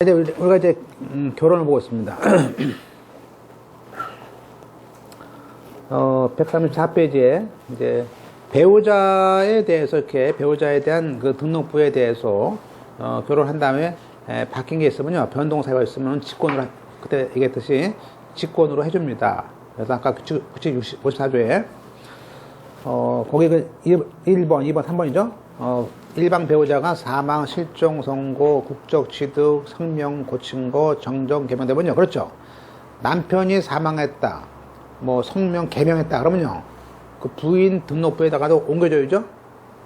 이제 우리가 이제 결혼을 보고 있습니다. 134페이지에 이제 배우자에 대해서 이렇게 배우자에 대한 그 등록부에 대해서 결혼한 다음에 바뀐 게 있으면요, 변동사유가 있으면 직권으로, 그때 얘기했듯이 직권으로 해줍니다. 그래서 아까 규칙 54조에 거기 그 1번, 2번, 3번이죠. 일방 배우자가 사망, 실종, 선고, 국적 취득, 성명 고친 거, 정정, 개명되면요, 그렇죠. 남편이 사망했다, 뭐 성명 개명했다 그러면요, 그 부인 등록부에다가도 옮겨줘야죠.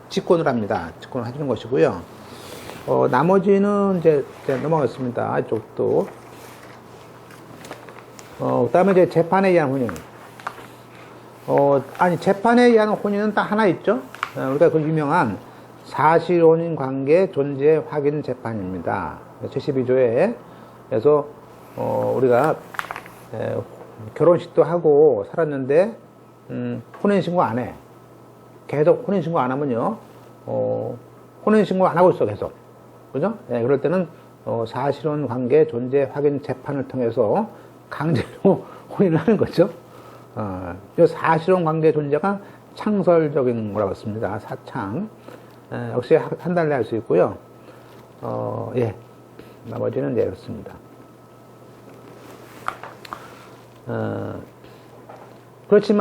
직권을 합니다. 직권을 해주는 것이고요. 나머지는 이제 넘어가겠습니다. 이쪽도. 그 다음에 이제 재판에 의한 혼인. 재판에 의한 혼인은 딱 하나 있죠. 우리가 그 유명한 사실혼인 관계 존재 확인 재판입니다. 제12조에. 그래서, 우리가, 결혼식도 하고 살았는데, 혼인신고 안 해. 계속 혼인신고 안 하면요, 혼인신고 안 하고 있어, 계속. 그죠? 예, 그럴 때는, 사실혼 관계 존재 확인 재판을 통해서 강제로 혼인을 하는 거죠. 이 사실혼 관계 존재가 창설적인 거라고 했습니다. 사창. 역시 한 달 내 할 수 있고요. 예. 나머지는 이제 이렇습니다. 그렇죠.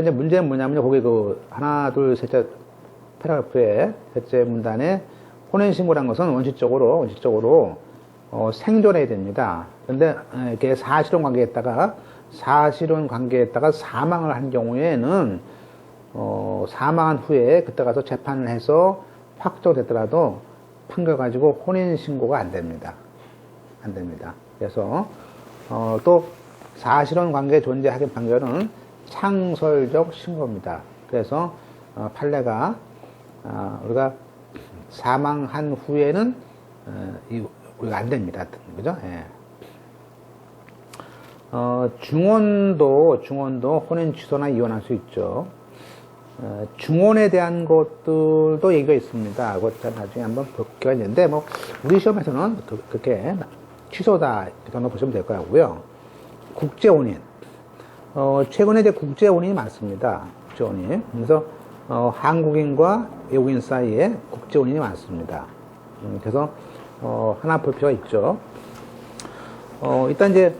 이제 문제는 뭐냐면요. 거기 하나, 둘, 셋째 패러그래프의 셋째 문단에 혼인신고라는 것은 원칙적으로, 생존해야 됩니다. 근데, 이렇게 사실혼 관계에다가 사망을 한 경우에는, 사망한 후에 그때 가서 재판을 해서 확정됐더라도 판결 가지고 혼인신고가 안 됩니다. 그래서, 또, 사실혼 관계 존재 확인 판결은 창설적 신고입니다. 그래서 판례가 우리가 사망한 후에는 우리가 안 됩니다. 그죠? 예. 중혼도 혼인 취소나 이혼할 수 있죠. 중혼에 대한 것들도 얘기가 있습니다. 그것 나중에 한번 볼 기회가 있는데, 뭐 우리 시험에서는 그렇게 취소다 이렇게 보시면 될 것 같고요. 국제혼인. 최근에 이제 국제혼인이 많습니다. 국제혼인. 그래서, 한국인과 외국인 사이에 국제혼인이 많습니다. 그래서, 하나 볼 필요가 있죠. 일단 이제,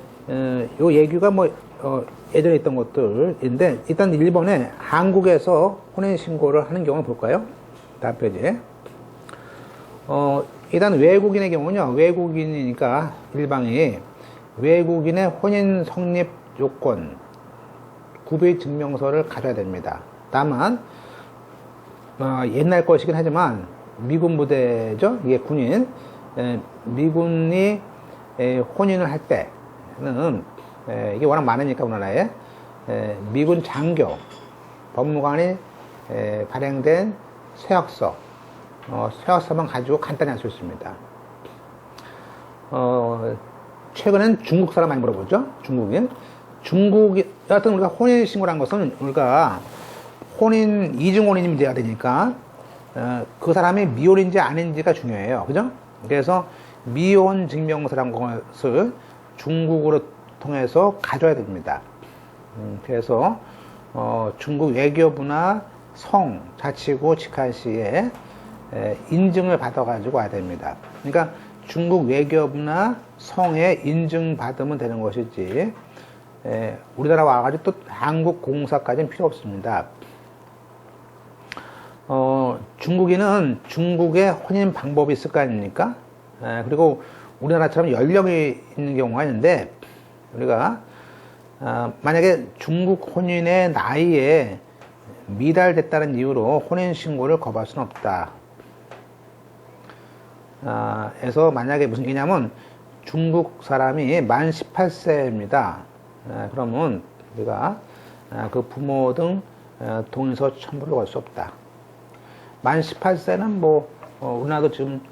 요 얘기가 예전에 있던 것들인데, 일단 1번에 한국에서 혼인신고를 하는 경우를 볼까요? 다음 페이지에. 일단 외국인의 경우는요, 외국인이니까 일방이 외국인의 혼인 성립 요건, 구비 증명서를 가져야 됩니다. 다만, 옛날 것이긴 하지만, 미군 부대죠? 이게 군인. 미군이 혼인을 할 때는, 이게 워낙 많으니까 우리나라에, 미군 장교, 법무관이 발행된 서약서만 가지고 간단히 할 수 있습니다. 최근엔 중국 사람 많이 물어보죠? 중국인. 여하튼 우리가 혼인신고란 것은 우리가 이중혼인이 돼야 되니까, 그 사람이 미혼인지 아닌지가 중요해요. 그죠? 그래서 미혼 증명서란 것을 중국으로 통해서 가져야 됩니다. 그래서, 중국 외교부나 자치구, 직할시에 인증을 받아가지고 와야 됩니다. 그러니까 중국 외교부나 성에 인증받으면 되는 것이지, 우리나라 와가지고 또 한국 공사까지는 필요 없습니다. 중국인은 중국의 혼인 방법이 있을 거 아닙니까? 그리고 우리나라처럼 연령이 있는 경우가 있는데, 우리가, 만약에 중국 혼인의 나이에 미달됐다는 이유로 혼인신고를 거부할 수는 없다. 그래서 만약에 무슨 얘기냐면, 중국 사람이 만 18세입니다. 그러면 우리가 그 부모 등 동의서 첨부를 걸 수 없다. 만 18세는 우리나라도 지금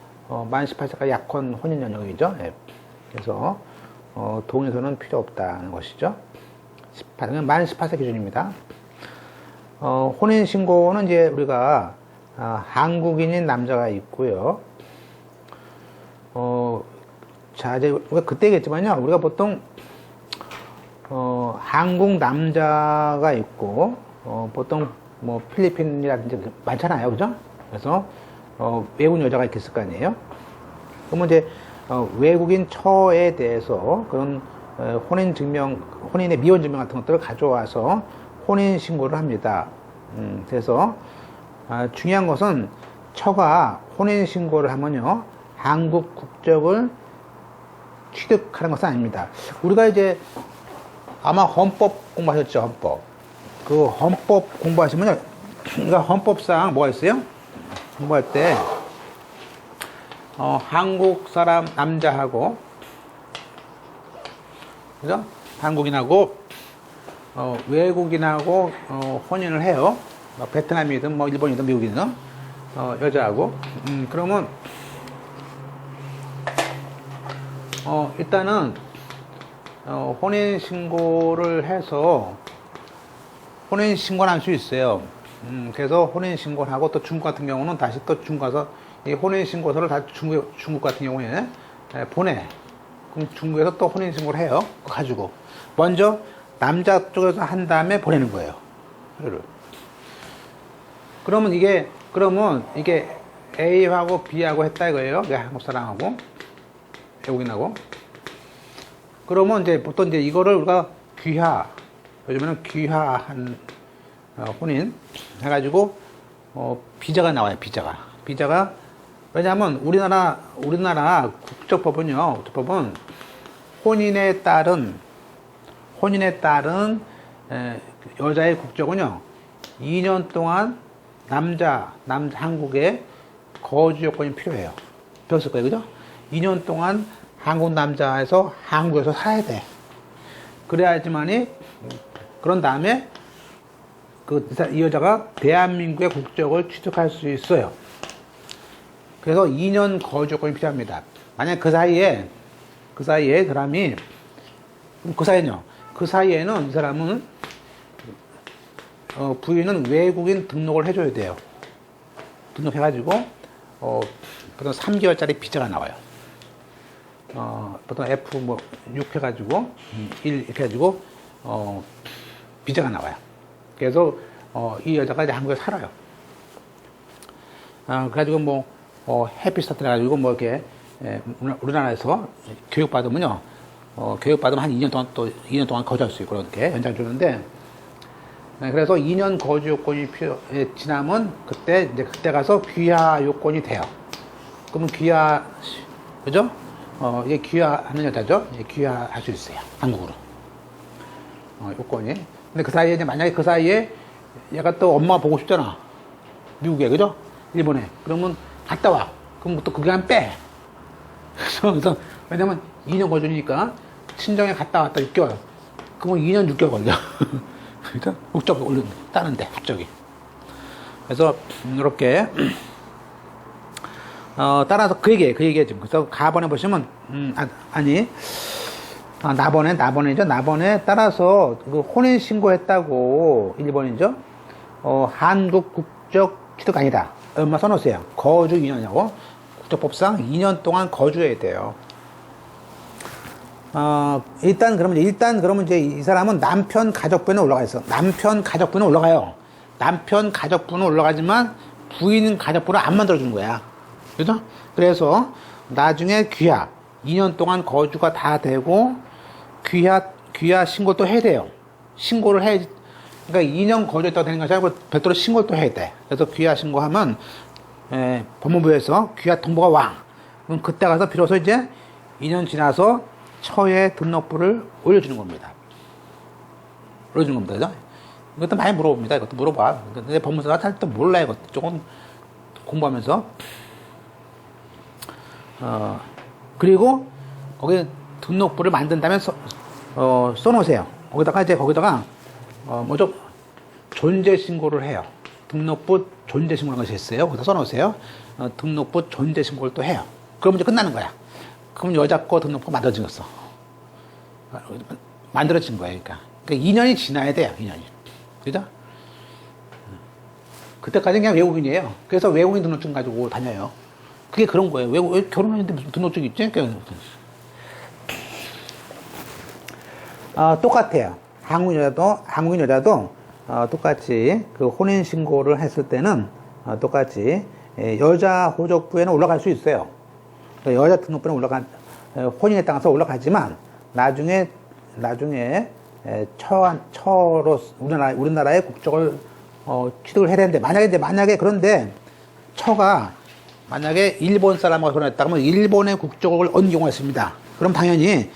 만 18세가 약혼 혼인 연령이죠. 그래서 동의서는 필요 없다는 것이죠. 만 18세 기준입니다. 혼인 신고는 이제 우리가 한국인인 남자가 있고요. 자, 이제 우리가 그때 얘기했지만요. 우리가 보통, 한국 남자가 있고, 보통 뭐 필리핀이라든지 많잖아요. 그죠? 그래서, 외국인 여자가 있을 거 아니에요? 그러면 이제, 외국인 처에 대해서 그런 혼인의 미혼 증명 같은 것들을 가져와서 혼인 신고를 합니다. 그래서 중요한 것은 처가 혼인 신고를 하면요 한국 국적을 취득하는 것은 아닙니다. 우리가 이제 아마 헌법 공부하셨죠. 헌법. 그 헌법 공부하시면요, 그러니까 헌법상 뭐가 있어요? 공부할 때 한국 사람 남자하고, 그죠? 한국인하고 외국인하고 혼인을 해요. 뭐 베트남이든 뭐 일본이든 미국이든 여자하고. 그러면 일단은 혼인 신고를 해서 혼인 신고를 할 수 있어요. 그래서 혼인 신고를 하고, 또 중국 같은 경우는 다시 또 중국 가서 이 혼인 신고서를 다 중국 같은 경우에 보내. 그럼 중국에서 또 혼인 신고를 해요. 그거 가지고 먼저 남자 쪽에서 한 다음에 보내는 거예요. 그러면 이게 A하고 B하고 했다 이거예요. 한국 사람하고 외국인하고. 그러면 이제 보통 이제 이거를 우리가 요즘에는 귀화한 혼인 해가지고 비자가 나와요. 비자가 왜냐하면 우리나라 국적법은요. 혼인에 따른 여자의 국적은요 2년 동안 남자 한국에 거주 요건이 필요해요. 배웠을 거예요, 그죠? 2년 동안 한국 남자에서 한국에서 살아야 돼. 그래야지만이, 그런 다음에 이 여자가 대한민국의 국적을 취득할 수 있어요. 그래서 2년 거주 요건이 필요합니다. 만약 그 사이에 사람이, 그 사이에는 이 사람은 부인은 외국인 등록을 해줘야 돼요. 등록해가지고 보통 3개월짜리 비자가 나와요. 보통 F6 해가지고 1 이렇게 해가지고 비자가 나와요. 그래서 이 여자가 이제 한국에 살아요. 그래가지고 뭐 해피스타트 해가지고 뭐 이렇게 우리나라에서 교육받으면요, 교육받으면 한 2년 동안 거주할 수 있고, 그렇게 연장 주는데, 그래서 2년 거주 요건이 지나면 그때 가서 귀화 요건이 돼요. 그러면 그죠? 이게 귀화하는 여자죠? 귀화할 수 있어요. 한국으로. 요건이. 근데 그 사이에, 만약에 그 사이에 얘가 또 엄마가 보고 싶잖아. 미국에, 그죠? 일본에. 그러면 갔다 와. 그럼 또 그게 한 빼. 그래서 왜냐면 2년 거주니까 친정에 갔다 왔다 6개월. 그러면 2년 6개월 걸려. 그죠? 국적 따는데, 국적이. 그래서 이렇게 따라서 그 얘기해 지금. 그래서 가번에 보시면 나번에죠. 나번에 따라서 그 혼인 신고했다고, 1번이죠. 한국 국적 취득 아니다. 얼마 써놓으세요. 거주 2년이라고. 국적법상 2년 동안 거주해야 돼요. 일단 그러면 이제 이 사람은 남편 가족부에는 올라가 있어. 남편 가족부는 올라가요. 남편 가족부는 올라가지만 부인 가족부를 안 만들어주는 거야. 그죠? 그래서 나중에 2년 동안 거주가 다 되고 귀화 신고 또 해야 돼요. 신고를 해. 그러니까 2년 거주했다고 되는 것이 아니고 별도로 신고를 또 해야 돼. 그래서 귀화 신고하면 법무부에서 귀화 통보가 와. 그럼 그때 가서 비로소 이제 2년 지나서 처의 등록부를 올려주는 겁니다. 그죠? 이것도 많이 물어봅니다. 이것도 물어봐. 근데 법무사가 잘 또 몰라, 이것도. 조금 공부하면서. 그리고 거기 등록부를 만든 다음에 써놓으세요. 거기다가 먼저 존재 신고를 해요. 등록부 존재 신고라는 것이 있어요. 거기다 써놓으세요. 등록부 존재 신고를 또 해요. 그럼 이제 끝나는 거야. 그럼 여자 거 등록부 만들어졌어. 만들어진 거예요. 그러니까 2년이 지나야 돼요. 2년이. 그죠? 그때까지는 그냥 외국인이에요. 그래서 외국인 등록증 가지고 다녀요. 그게 그런 거예요. 결혼했는데 무슨 등록증이 있지? 똑같아요. 한국인 여자도 똑같이 그 혼인 신고를 했을 때는 똑같이 여자 호적부에는 올라갈 수 있어요. 여자 등록부에는 혼인에 따라서 올라가지만 나중에 처로 우리나라의 국적을 취득을 해야 되는데 만약에 그런데 처가 만약에 일본 사람하고 결혼했다 그러면 일본의 국적을 얻는 경우가 있습니다. 그럼 당연히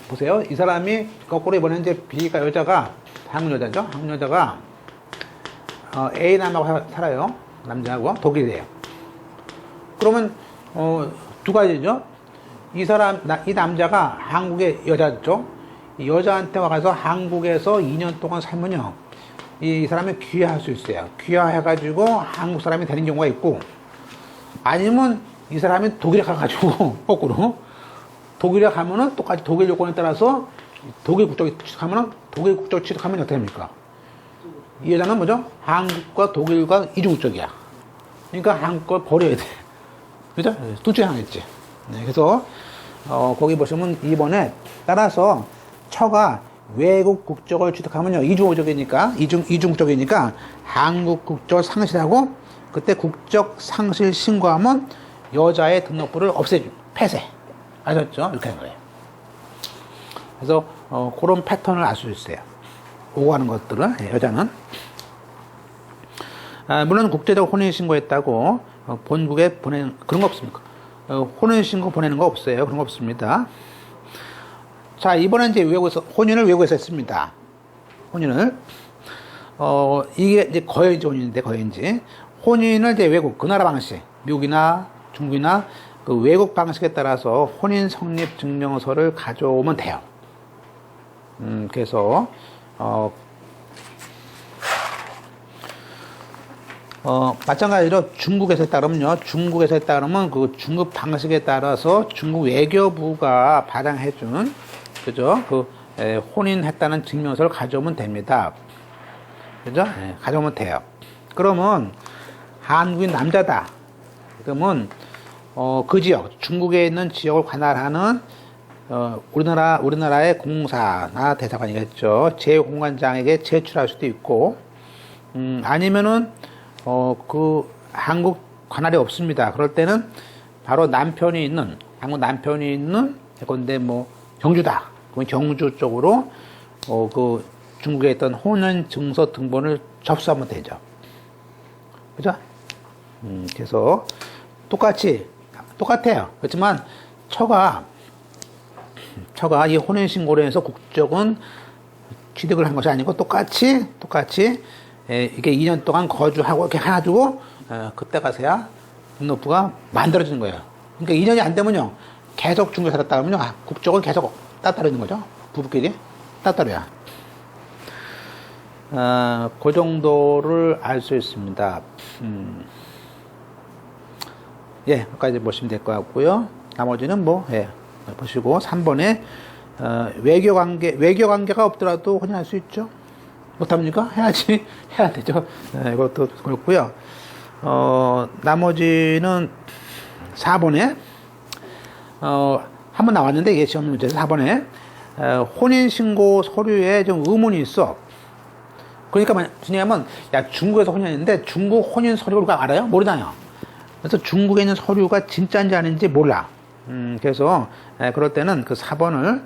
보세요. 이 사람이 거꾸로 이번에 이제 B가 여자가 한국 여자죠. 한국 여자가 A 남하고 살아요. 남자하고 독일이에요. 그러면 두 가지죠. 이 남자가 한국의 여자죠. 이 여자한테 와가서 한국에서 2년 동안 살면요. 이 사람이 귀화할 수 있어요. 귀화해가지고 한국 사람이 되는 경우가 있고, 아니면 이 사람이 독일에 가가지고, 거꾸로, 독일에 가면은 똑같이 독일 요건에 따라서 독일 국적 취득하면 어떻게 됩니까? 이 여자는 뭐죠? 한국과 독일과 이중국적이야. 그러니까 한국 걸 버려야 돼. 그죠? 둘 중에 하나겠지. 네, 그래서, 거기 보시면 2번에 따라서 처가 외국 국적을 취득하면요. 이중국적이니까 한국 국적을 상실하고 그때 국적 상실 신고하면 여자의 등록부를 폐쇄. 아셨죠? 이렇게 하는 거예요. 그래서 그런 패턴을 알 수 있어요. 오고 가는 것들은 여자는. 물론 국제적 혼인신고했다고 본국에 보내는 그런 거 없습니까? 혼인신고 보내는 거 없어요. 그런 거 없습니다. 자, 이번엔 이제 혼인을 외국에서 했습니다. 혼인을. 이게 이제 거연지 혼인인데, 거연지. 혼인을 이제 외국, 그 나라 방식, 미국이나 중국이나 그 외국 방식에 따라서 혼인 성립 증명서를 가져오면 돼요. 그래서, 마찬가지로 중국에서 했다 그러면 그 중국 방식에 따라서 중국 외교부가 발행해준 그죠? 혼인했다는 증명서를 가져오면 됩니다. 그죠? 가져오면 돼요. 그러면 한국인 남자다. 그러면 그 지역, 중국에 있는 지역을 관할하는 우리나라의 공사나 대사관이겠죠. 제5공관장에게 제출할 수도 있고, 아니면은 그 한국 관할이 없습니다. 그럴 때는 바로 한국 남편이 있는 예컨대 경주다. 그럼 경주 쪽으로 그 중국에 있던 혼인 증서 등본을 접수하면 되죠. 그죠? 그래서 똑같아요. 그렇지만 처가 이 혼인 신고로 해서 국적은 취득을 한 것이 아니고 똑같이 이게 2년 동안 거주하고 이렇게 해가지고 그때 가서야 등록부가 만들어지는 거예요. 그러니까 2년이 안 되면요 계속 중국에 살았다 그러면요 국적은 계속 따따로 있는 거죠. 부부끼리 따따로야. 그 정도를 알 수 있습니다. 여기까지 보시면 될 것 같고요. 나머지는 보시고 3번에 외교관계가 없더라도 혼인할 수 있죠. 못합니까? 해야 되죠. 이것도 그렇고요. 나머지는 4번에 한번 나왔는데 이게 시험 문제에서 4번에 혼인신고 서류에 좀 의문이 있어. 그러니까 뭐냐면 중국에서 혼인했는데 중국 혼인 서류를 우리가 알아요? 모르나요? 그래서 중국에 있는 서류가 진짜인지 아닌지 몰라. 그래서 그럴 때는 그 4번을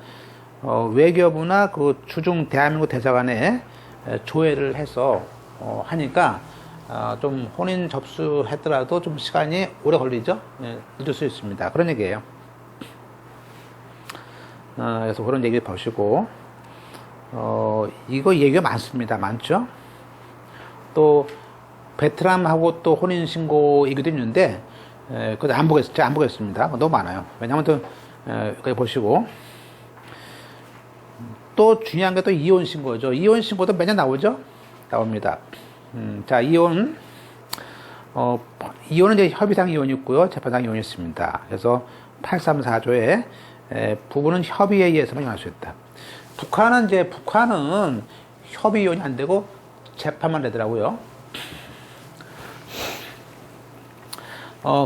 외교부나 그 주중 대한민국 대사관에 조회를 해서 하니까 좀 혼인 접수했더라도 좀 시간이 오래 걸리죠. 늦을 수 있습니다. 그런 얘기예요. 그래서 그런 얘기 보시고 이거 얘기가 많죠. 또 베트남하고 또 혼인 신고 얘기도 있는데 그것도 제가 안 보겠습니다. 너무 많아요. 왜냐하면 또 여기 보시고 또 중요한 게 또 이혼 신고죠. 이혼 신고도 매년 나옵니다. 자, 이혼은 이제 협의상 이혼이 있고요. 재판상 이혼이 있습니다. 그래서 834조에 부부는 협의에 의해서만 이혼할 수 있다. 북한은 협의 이혼이 안 되고 재판만 되더라고요.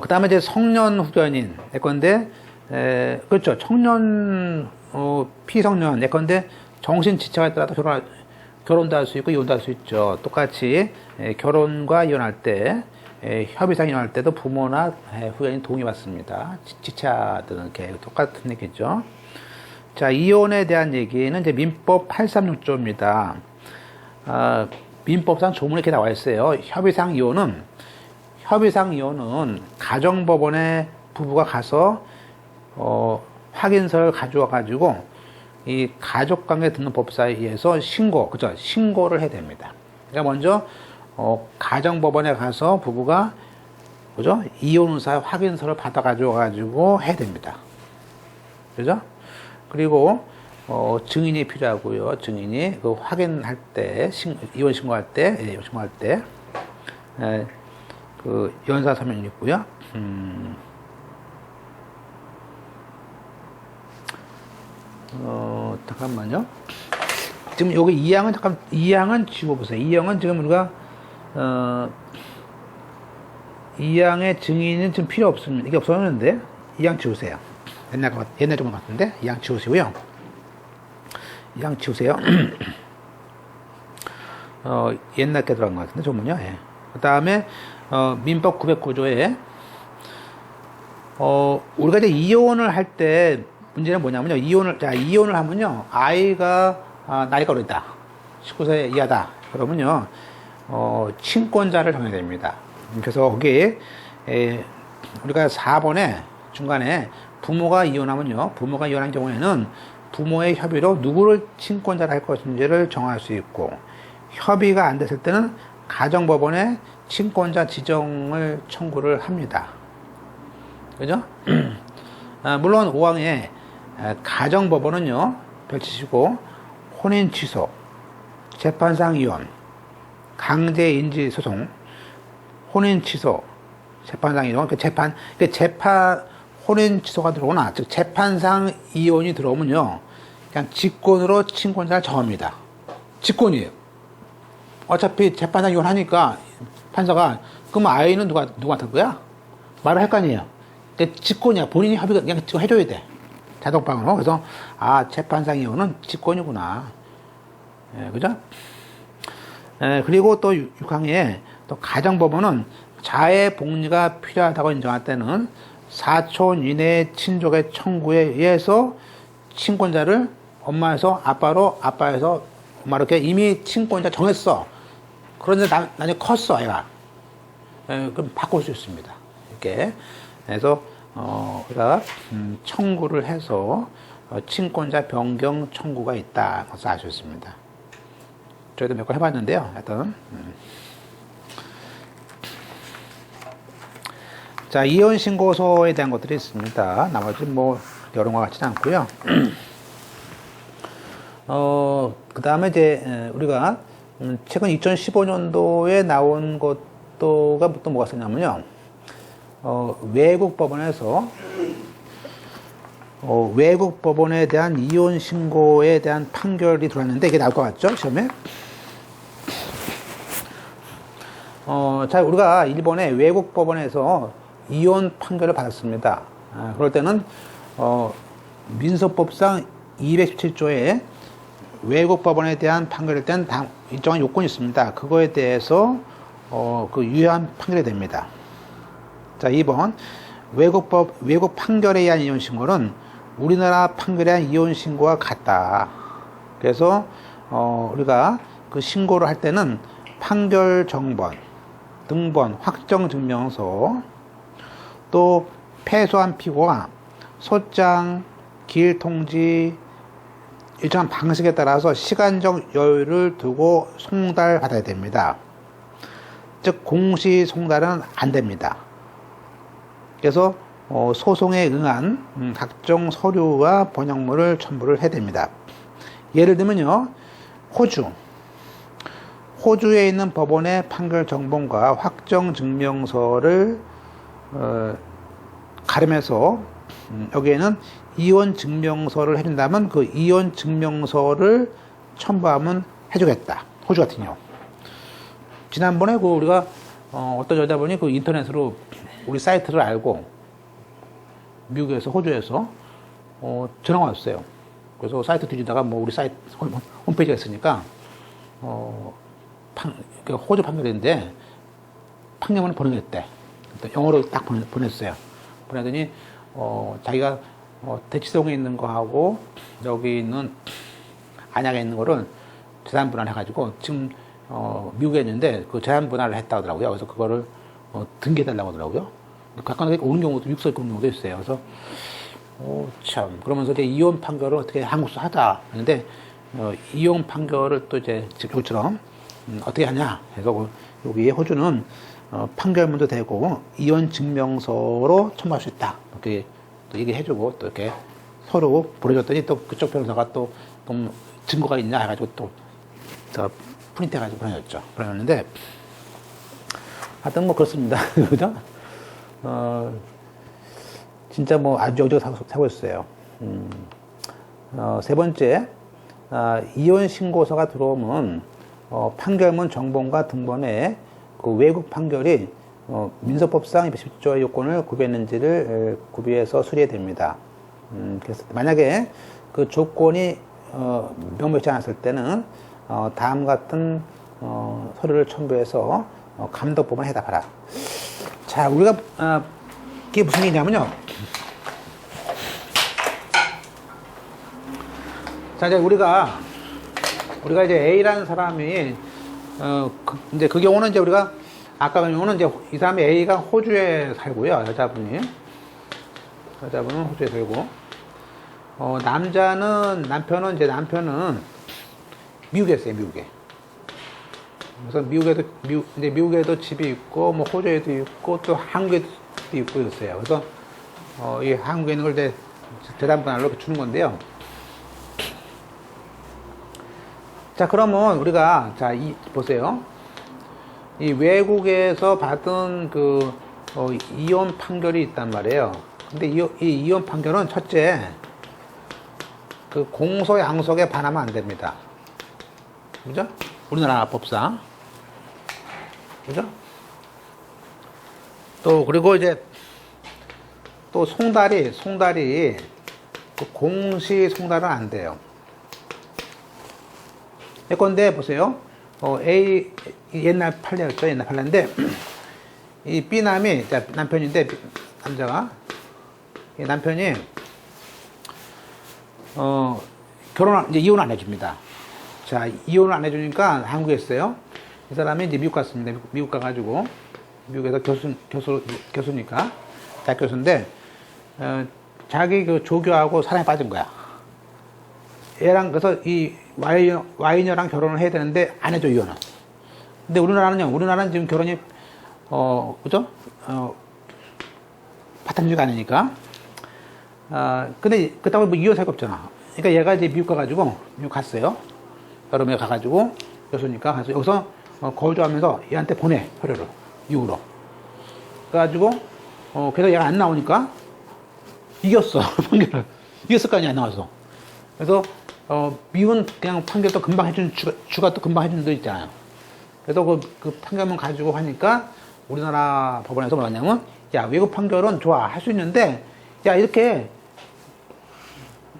그 다음에 이제 성년 후견인, 예컨대 그렇죠. 청년, 피성년, 예컨대 정신지체가 따라서 결혼도 할 수 있고 이혼도 할 수 있죠. 똑같이 결혼과 이혼할 때, 협의상 이혼할 때도 부모나 후견인 동의 받습니다. 지체들은 이렇게 똑같은 얘기죠. 자, 이혼에 대한 얘기는 이제 민법 836조입니다. 민법상 조문에 이렇게 나와 있어요. 협의상 이혼은 가정법원에 부부가 가서 확인서를 가져와 가지고 이 가족관계 등록법사에 의해서 신고를 해야 됩니다. 그러니까 먼저 가정법원에 가서 부부가 이혼 의사 확인서를 받아 가지고 해야 됩니다. 그죠? 그리고 증인이 필요하고요. 증인이 그 확인할 때 이혼 신고할 때 그 연사 서명이 있고요. 잠깐만요. 지금 여기 2항은 지워보세요. 2항은 지금 우리가, 2항의 증인은 지금 필요 없습니다. 이게 없었는데, 2항 지우세요. 옛날 좀 같은데, 2항 지우시고요. 2항 지우세요. 옛날 게 들어간 것 같은데, 조문요. 예. 그 다음에, 민법 909조에, 우리가 이제 이혼을 할 때, 문제는 뭐냐면요. 이혼을 하면요. 아이가, 나이가 어리다. 19세 이하다. 그러면요. 친권자를 정해야 됩니다. 그래서 거기, 우리가 4번에 중간에 부모가 이혼한 경우에는 부모의 협의로 누구를 친권자로 할 것인지를 정할 수 있고, 협의가 안 됐을 때는 가정법원에 친권자 지정을 청구를 합니다. 그죠? 물론 5항에 가정법원은요, 별치시고, 혼인 취소, 재판상 이혼, 강제인지 소송, 혼인 취소, 재판상 이혼, 혼인 취소가 들어오거나, 즉, 재판상 이혼이 들어오면요, 그냥 직권으로 친권자를 정합니다. 직권이에요. 어차피 재판상 이혼하니까, 판사가, 그럼 아이는 누구한테 할 거야? 말을 할 거 아니에요. 직권이야. 본인이 합의가 그냥 해줘야 돼. 자동방으로. 그래서, 재판상 이혼은 직권이구나. 예, 그죠? 그리고 또 6항에 또 가정법원은 자해 복리가 필요하다고 인정할 때는 사촌 이내의 친족의 청구에 의해서 친권자를 엄마에서 아빠로, 아빠에서 엄마 이렇게 이미 친권자 정했어. 그런데 나중에 컸어, 애가. 그럼 바꿀 수 있습니다. 이렇게. 그래서 우리가 청구를 해서 친권자 변경 청구가 있다. 그것을 알 수 있습니다. 저희도 몇 번 해봤는데요. 하여튼 자, 이혼 신고서에 대한 것들이 있습니다. 나머지 뭐 여러 것 같지는 않고요. 그 다음에 이제 우리가 최근 2015년도에 나온 것도가 또 뭐가 있었냐면요. 외국 법원에 대한 이혼 신고에 대한 판결이 들어왔는데 이게 나올 것 같죠? 시험에? 자, 우리가 일본의 외국 법원에서 이혼 판결을 받았습니다. 그럴 때는, 민소법상 217조에 외국 법원에 대한 판결일 때는 일정한 요건이 있습니다. 그거에 대해서, 유효한 판결이 됩니다. 자, 2번. 외국 판결에 의한 이혼 신고는 우리나라 판결에 의한 이혼 신고와 같다. 그래서, 우리가 그 신고를 할 때는 판결 정번, 등본, 확정 증명서, 또 패소한 피고가 소장, 기일 통지, 일정한 방식에 따라서 시간적 여유를 두고 송달받아야 됩니다. 즉 공시 송달은 안 됩니다. 그래서 소송에 응한 각종 서류와 번역물을 첨부를 해야 됩니다. 예를 들면요, 호주에 있는 법원의 판결 정본과 확정 증명서를 가름해서 여기에는 이혼 증명서를 해준다면 그 이혼 증명서를 첨부하면 해주겠다. 호주 같은 경우. 지난번에 우리가 어떤 여자분이 그 인터넷으로 우리 사이트를 알고 미국에서, 호주에서, 전화가 왔어요. 그래서 사이트 뒤지다가 뭐 우리 사이트, 홈페이지가 있으니까, 호주 판결인데, 판결문을 보내겠대. 영어로 딱 보냈어요. 보내더니, 자기가, 대치동에 있는 거하고, 여기 있는, 안양에 있는 거를 재산 분할해가지고, 지금, 미국에 있는데, 그 재산 분할을 했다고 하더라고요. 그래서 그거를, 등기해달라고 하더라고요. 가끔가다 오는 경우도, 미국서 오는 경우도 있어요. 그래서, 참. 그러면서 이제 이혼 판결을 어떻게 한국서 하자. 했는데, 이혼 판결을 또 이제, 지금처럼, 어떻게 하냐. 해서, 여기 호주는, 판결문도 되고, 이혼 증명서로 첨부할 수 있다. 이렇게 또 얘기해주고, 또 이렇게 서로 보내줬더니 또 그쪽 변호사가 또, 증거가 있냐 해가지고 또, 프린트 해가지고 보내줬죠. 보내줬는데, 하여튼 뭐 그렇습니다. 그죠? 진짜 뭐 아주 여기저기 사고 있어요. 세 번째, 이혼 신고서가 들어오면, 판결문 정본과 등본에 그 외국 판결이, 민사법상 210조의 요건을 구비했는지를 구비해서 수리해야 됩니다. 그래서 만약에 그 조건이, 명백치 않았을 때는, 다음 같은, 서류를 첨부해서, 감독법원에 해답하라. 자, 우리가, 이게 무슨 얘기냐면요. 자, 이제 우리가 이제 A라는 사람이, 이제 그 경우는 이제 우리가, 아까 그 경우는 이제 이 사람이 A가 호주에 살고요. 여자분은 호주에 살고, 남편은 미국에 있어요, 미국에. 그래서 미국에도 집이 있고, 뭐 호주에도 있고, 또 한국에도 있고 있어요. 그래서, 이 한국에 있는 걸 이제 재단분할로 주는 건데요. 자, 그러면 우리가, 보세요. 이 외국에서 받은 이혼 판결이 있단 말이에요. 근데 이 이혼 판결은 첫째, 공소 양속에 반하면 안 됩니다. 그죠? 우리나라 법상. 그죠? 그리고 이제, 또 송달이, 공시 송달은 안 돼요. 예컨대 보세요. A 옛날 판례였죠. 옛날 판례인데 이 B남이 남편인데 남자가 이 남편이 이제 이혼을 안 해줍니다. 자, 이혼을 안 해주니까 한국에 있어요. 이 사람이 이제 미국 갔습니다. 미국 가가지고 미국에서 교수니까 대학 교수인데 자기 조교하고 사랑에 빠진 거야. 얘랑 그래서 이 와이녀랑 결혼을 해야 되는데 안 해줘, 이혼은. 근데 우리나라는 지금 결혼이 그죠? 파탄주의가 아니니까. 근데 그렇다고 뭐 이혼 살거 없잖아. 그러니까 얘가 이제 미국 갔어요. 여름에 가가지고 교수니까 가서 여기서 거주하면서 얘한테 보내, 서류를 미국으로. 그래가지고 그래서 얘가 안 나오니까 이겼어. 판결을 이겼을 거 아니야, 안 나와서. 그래서 미운 그냥 판결도 금방 해준 주가 또 금방 해준 데 있잖아요. 그래서 그 판결문 가지고 하니까 우리나라 법원에서 뭐냐면, 야, 외국 판결은 좋아, 할 수 있는데, 야, 이렇게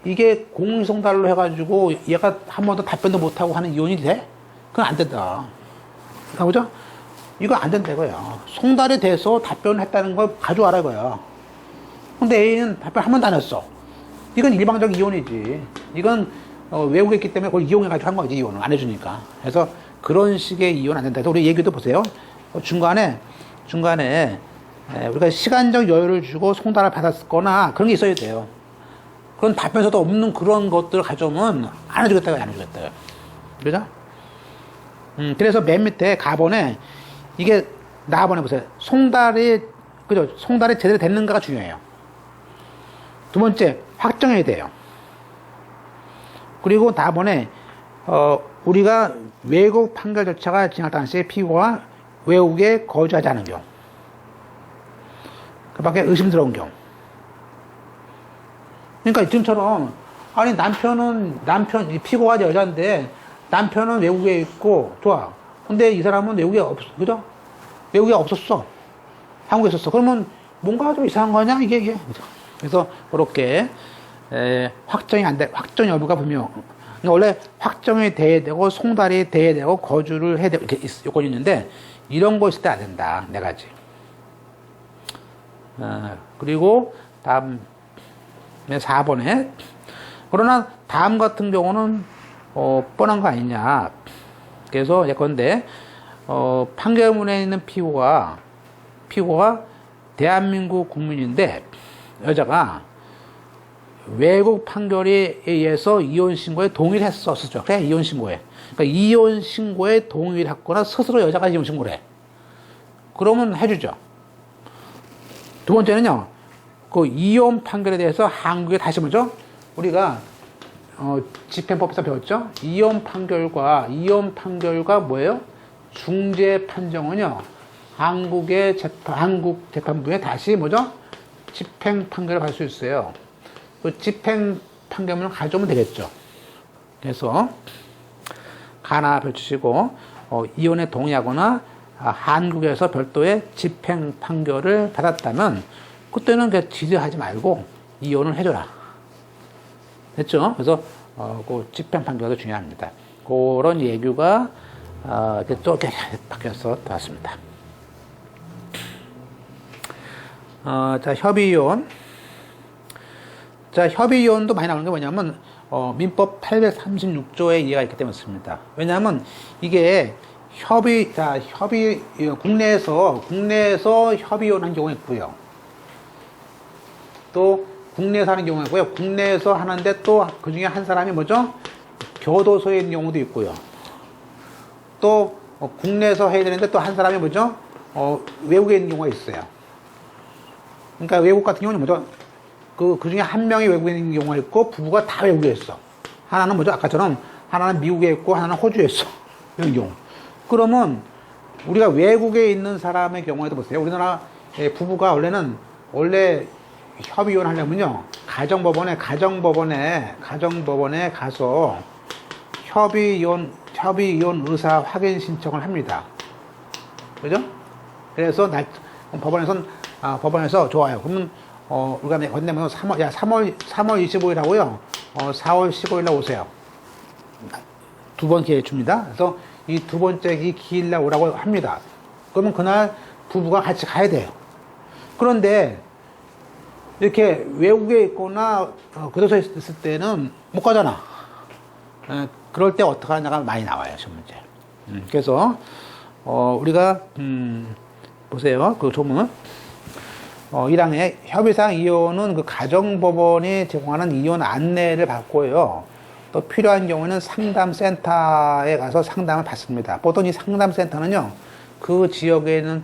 이게 공송달로 해가지고 얘가 한 번도 답변도 못하고 하는 이혼이 돼? 그건 안 된다. 그죠? 이거 안 된다 이거야. 송달에 대해서 답변을 했다는 걸 가져와라 이거야. 근데 A는 답변 한 번도 안 했어. 이건 일방적 이혼이지. 이건 외국에 있기 때문에 그걸 이용해가지고 한 거지, 이혼을 안 해주니까. 그래서 그런 식의 이혼 안 된다. 그래서 우리 얘기도 보세요. 중간에 우리가 시간적 여유를 주고 송달을 받았거나 그런 게 있어야 돼요. 그런 답변서도 없는 그런 것들을 가져오면 안 해주겠다고 안 해주겠다요. 그죠? 그래서 맨 밑에 가본에 이게 나와보내 보세요. 송달이 제대로 됐는가가 중요해요. 두 번째, 확정해야 돼요. 그리고 다음번에 우리가 외국 판결 절차가 진행 당시에 피고가 외국에 거주하지 않은 경우, 그 밖에 의심스러운 경우. 그러니까 지금처럼 아니 피고가 여자인데 남편은 외국에 있고 좋아. 근데 이 사람은 외국에 그죠? 외국에 없었어. 한국에 있었어. 그러면 뭔가 좀 이상한 거 아니야? 이게. 그래서 그렇게 확정 여부가 분명. 그러니까 원래 확정이 돼야 되고 송달이 돼야 되고 거주를 해야 되고 이렇게 요건이 있는데 이런 거 있을 때 안 된다. 네 가지. 그리고 다음에 4번에 그러나 다음 같은 경우는 뻔한 거 아니냐. 그래서 예컨대 판결문에 있는 피고가 대한민국 국민인데 여자가 외국 판결에 의해서 이혼 신고에 동의를 했었죠. 그래, 이혼 신고에. 그러니까 이혼 신고에 동의를 했거나 스스로 여자가 이혼 신고를 해. 그러면 해주죠. 두 번째는요, 그 이혼 판결에 대해서 한국에 다시 먼저 우리가 집행법에서 배웠죠. 이혼 판결과 뭐예요? 중재 판정은요, 한국 재판부에 다시 뭐죠? 집행 판결을 갈 수 있어요. 그 집행 판결문을 가져오면 되겠죠. 그래서 가나 별치시고 이혼에 동의하거나 한국에서 별도의 집행 판결을 받았다면 그때는 그냥 지지하지 말고 이혼을 해줘라. 됐죠? 그래서 그 집행 판결도 중요합니다. 그런 예규가 이렇게 또 이렇게 바뀌어서 나왔습니다. 자, 협의이혼. 자, 협의이혼도 많이 나오는 게 뭐냐면 민법 836조의 이해가 있기 때문에 씁니다. 왜냐하면 이게 국내에서 협의이혼한 경우가 있고요. 또 국내에서 하는 경우가 있고요. 국내에서 하는데 또 그 중에 한 사람이 뭐죠? 교도소에 있는 경우도 있고요. 또 국내에서 해야 되는데 또 한 사람이 뭐죠? 외국에 있는 경우가 있어요. 그러니까 외국 같은 경우는 뭐죠? 그 중에 한 명이 외국에 있는 경우가 있고 부부가 다 외국에 있어. 하나는 뭐죠? 아까처럼 하나는 미국에 있고 하나는 호주에 있어. 이런 경우. 그러면 우리가 외국에 있는 사람의 경우에도 보세요. 우리나라 부부가 원래 협의이혼 하려면요. 가정법원에 가서 협의이혼 의사 확인 신청을 합니다. 그죠? 그래서 법원에서 좋아요. 그러면 우리가 건네면 3월 25일 하고요. 4월 15일 날 오세요. 두 번 기회 줍니다. 그래서 이 두 번째 기일 날 오라고 합니다. 그러면 그날 부부가 같이 가야 돼요. 그런데 이렇게 외국에 있거나 교도소에 있을 때는 못 가잖아. 그럴 때 어떻게 하냐가 많이 나와요, 시험 문제. 그래서 우리가 보세요, 그 조문 1항에 협의상 이혼은 그 가정법원이 제공하는 이혼 안내를 받고요. 또 필요한 경우에는 상담센터에 가서 상담을 받습니다. 보통 이 상담센터는요, 그 지역에는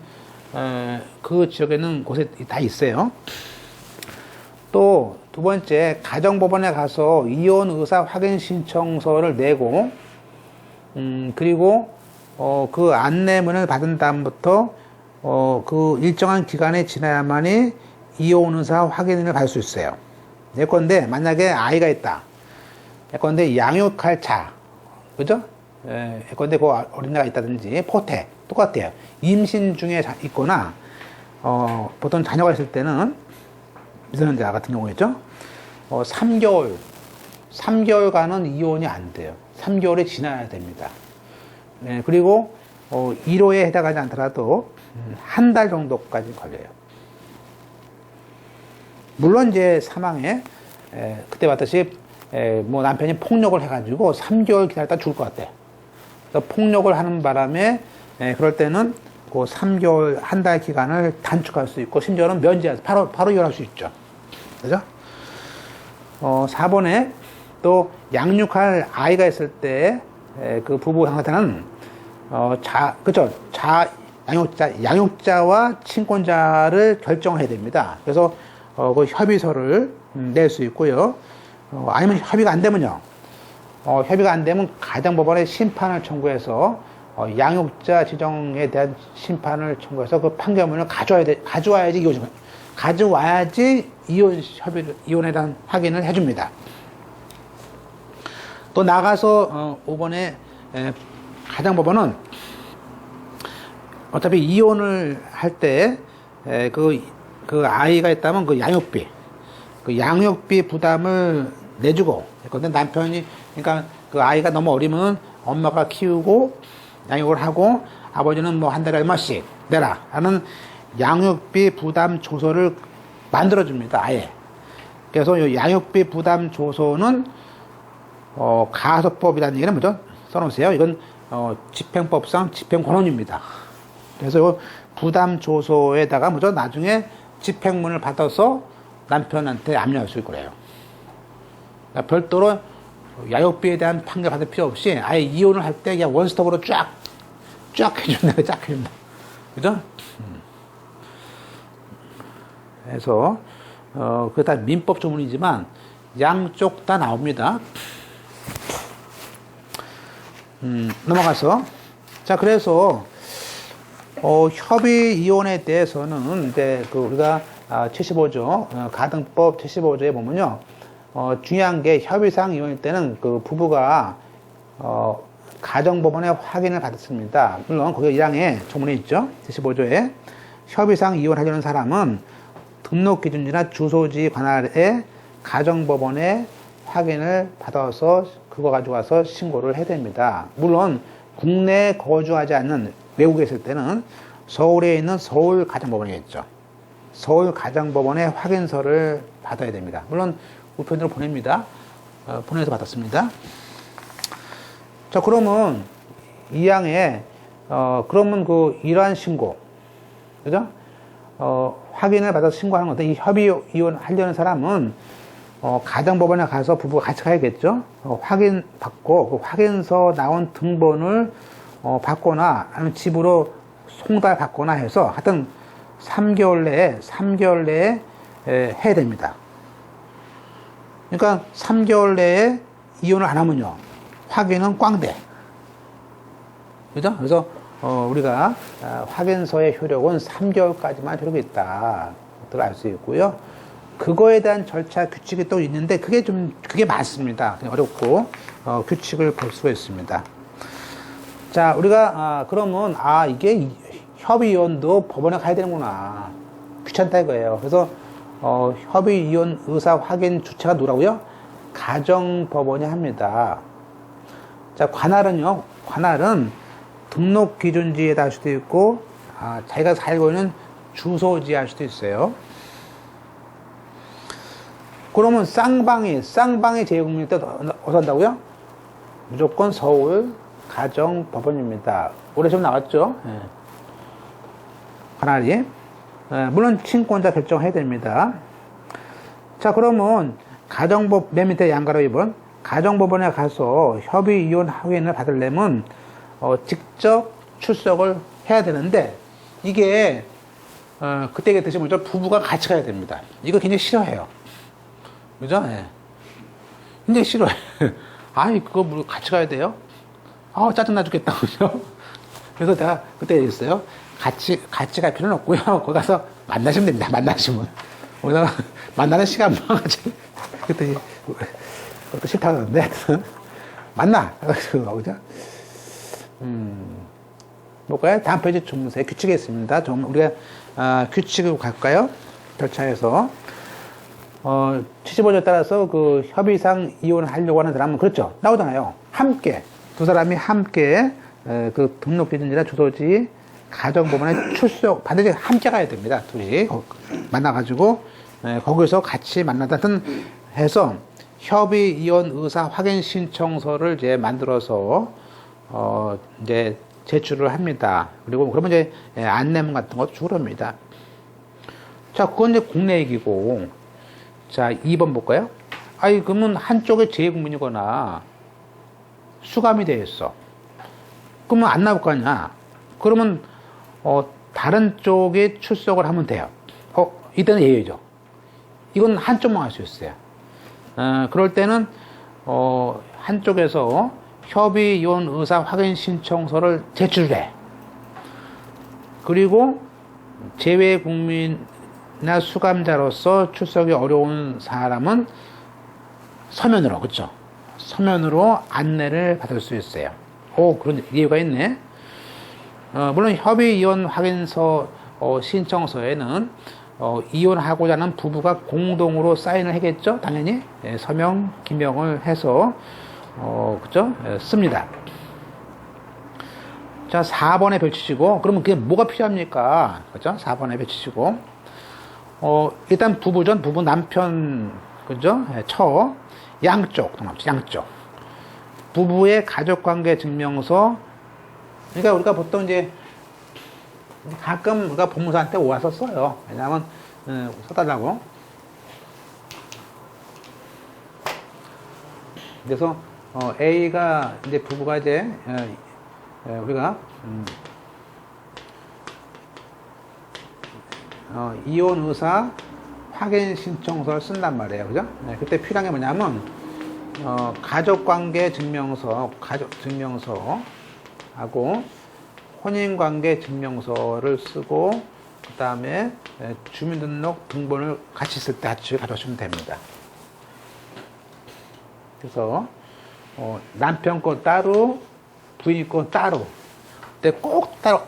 곳에 다 있어요. 또 두 번째, 가정법원에 가서 이혼 의사 확인 신청서를 내고, 그리고 그 안내문을 받은 다음부터 그 일정한 기간이 지나야만이 이혼 의사 확인을 받을 수 있어요. 예컨대 만약에 아이가 있다. 예컨대 양육할 차, 그죠? 예컨대 그 어린애가 있다든지 포태 똑같아요. 임신 중에 있거나 보통 자녀가 있을 때는 미성년자 같은 경우였죠. 3개월간은 이혼이 안 돼요. 3개월이 지나야 됩니다. 그리고 1호에 해당하지 않더라도 한 달 정도까지 걸려요. 물론 이제 사망에 그때 봤듯이 뭐 남편이 폭력을 해가지고 3개월 기다렸다 죽을 것 같아. 그래서 폭력을 하는 바람에 그럴 때는 그 3개월 한 달 기간을 단축할 수 있고 심지어는 면제해서 바로 이혼할 수 있죠. 그죠? 4번에 또 양육할 아이가 있을 때 그 부부 상태는 그죠? 양육자와 친권자를 결정해야 됩니다. 그래서 그 협의서를 낼 수 있고요. 아니면 협의가 안 되면요. 협의가 안 되면 가정법원에 심판을 청구해서 양육자 지정에 대한 심판을 청구해서 그 판결문을 가져와야지 이혼에 대한 확인을 해줍니다. 또 나가서 5번에 가정법원은 어차피 이혼을 할 때 그 아이가 있다면 그 그 양육비 부담을 내주고, 근데 남편이, 그러니까 그 아이가 너무 어리면 엄마가 키우고 양육을 하고 아버지는 뭐 한 달에 얼마씩 내라 하는 양육비 부담 조서를 만들어줍니다, 아예. 그래서 이 양육비 부담 조서는 가소법이라는 얘기는 뭐죠? 써놓으세요. 이건 집행법상 집행권원입니다. 그래서 이 부담 조서에다가 뭐죠? 나중에 집행문을 받아서 남편한테 압류할 수 있고 그래요. 그러니까 별도로 양육비에 대한 판결 받을 필요 없이 아예 이혼을 할 때 그냥 원스톱으로 쫙 해준다, 쫙 해준다. 그죠? 그래서 그게 다 민법 조문이지만 양쪽 다 나옵니다. 넘어가서 자, 그래서 협의 이혼에 대해서는 이제 그 우리가 75조 가등법 75조에 보면요, 중요한 게 협의상 이혼일 때는 그 부부가 가정법원의 확인을 받았습니다. 물론 거기 1항에 조문에 있죠. 75조에 협의상 이혼하려는 사람은 등록기준지나 주소지 관할에 가정법원의 확인을 받아서 그거 가지고 와서 신고를 해야 됩니다. 물론 국내에 거주하지 않는 외국에 있을 때는 서울에 있는 서울가정법원이겠죠. 서울가정법원의 확인서를 받아야 됩니다. 물론 우편으로 보냅니다. 보내서 받았습니다. 자, 그러면 이 항에 그러면 그 이러한 신고, 그죠? 확인을 받아서 신고하는 건데, 이 협의 이혼하려는 사람은 가정법원에 가서 부부가 같이 가야겠죠. 확인 받고 그 확인서 나온 등본을 받거나 아니면 집으로 송달 받거나 해서 하여튼 3개월 내에 해야 됩니다. 그러니까 3개월 내에 이혼을 안 하면요, 확인은 꽝돼. 그죠? 그래서 우리가 확인서의 효력은 3개월까지만 효력이 있다. 를 알 수 있고요. 그거에 대한 절차 규칙이 또 있는데 그게 많습니다. 어렵고 규칙을 볼 수가 있습니다. 자, 우리가 그러면 이게 협의이혼도 법원에 가야 되는구나. 귀찮다 이거예요. 그래서 협의이혼 의사 확인 주체가 누구라고요? 가정법원이 합니다. 자, 관할은요. 관할은 등록기준지에다 할 수도 있고 자기가 살고 있는 주소지에 할 수도 있어요. 그러면 쌍방이 재외국민일 때 어디서 한다고요? 무조건 서울 가정법원입니다. 올해 좀 나왔죠? 네. 관할이. 물론 친권자 결정해야 됩니다. 자, 그러면 맨 밑에 양가로 2번 가정법원에 가서 협의 이혼 확인을 받으려면 직접 출석을 해야 되는데, 이게 그때 얘기했듯이 먼저 부부가 같이 가야 됩니다. 이거 굉장히 싫어해요. 그죠? 예. 굉장히 싫어해. 그거 뭐 같이 가야 돼요? 짜증나 죽겠다. 그죠? 그래서 내가 그때 얘기했어요. 같이 갈 필요는 없고요. 거기 가서 만나시면 됩니다. 만나시면. 거기다가 만나는 시간만 같이. 그때 그것도 싫다고 하는데, 만나. 그죠? 볼까요? 다음 페이지 조문서에 규칙이 있습니다. 우리가 규칙을 갈까요? 절차에서 75조에 따라서 그 협의상 이혼하려고 하는 사람은 그렇죠. 나오잖아요. 함께 두 사람이 함께 그 등록기준지나 주소지 가정법원에 출석 반드시 함께 가야 됩니다. 둘이 만나가지고 거기서 같이 만나다 해서 협의 이혼 의사 확인 신청서를 이제 만들어서 이제 제출을 합니다. 그리고 그러면 이제 안내문 같은 것도 주로 합니다. 자, 그건 이제 국내 얘기고, 자, 2번 볼까요? 그러면 한쪽에 재외국민이거나 수감이 돼 있어. 그러면 안 나올 거 아니야. 그러면 다른 쪽에 출석을 하면 돼요. 이때는 예외죠. 이건 한쪽만 할 수 있어요. 그럴 때는 한쪽에서 협의 이혼 의사 확인 신청서를 제출해. 그리고 재외국민이나 수감자로서 출석이 어려운 사람은 서면으로, 그렇죠? 서면으로 안내를 받을 수 있어요. 그런 이유가 있네. 물론 협의 이혼 확인서 신청서에는 이혼하고자 하는 부부가 공동으로 사인을 하겠죠? 당연히. 예, 서명, 기명을 해서, 그죠? 예, 씁니다. 자, 4번에 펼치시고, 그러면 그게 뭐가 필요합니까? 그죠? 4번에 펼치시고, 일단 부부전, 부부 남편, 그죠? 예, 양쪽, 양쪽. 부부의 가족관계 증명서, 그러니까 우리가 보통 이제, 가끔 우리가 법무사한테 와서 써요. 왜냐하면, 써달라고. 그래서, A가, 이제 부부가 이제, 우리가, 이혼 의사 확인 신청서를 쓴단 말이에요. 그죠? 네, 그때 필요한 게 뭐냐면, 가족관계 증명서, 하고, 혼인관계 증명서를 쓰고, 그 다음에 주민등록 등본을 같이 쓸 때 같이 가져오시면 됩니다. 그래서, 남편 거 따로, 부인 거 따로. 근데 꼭 따로,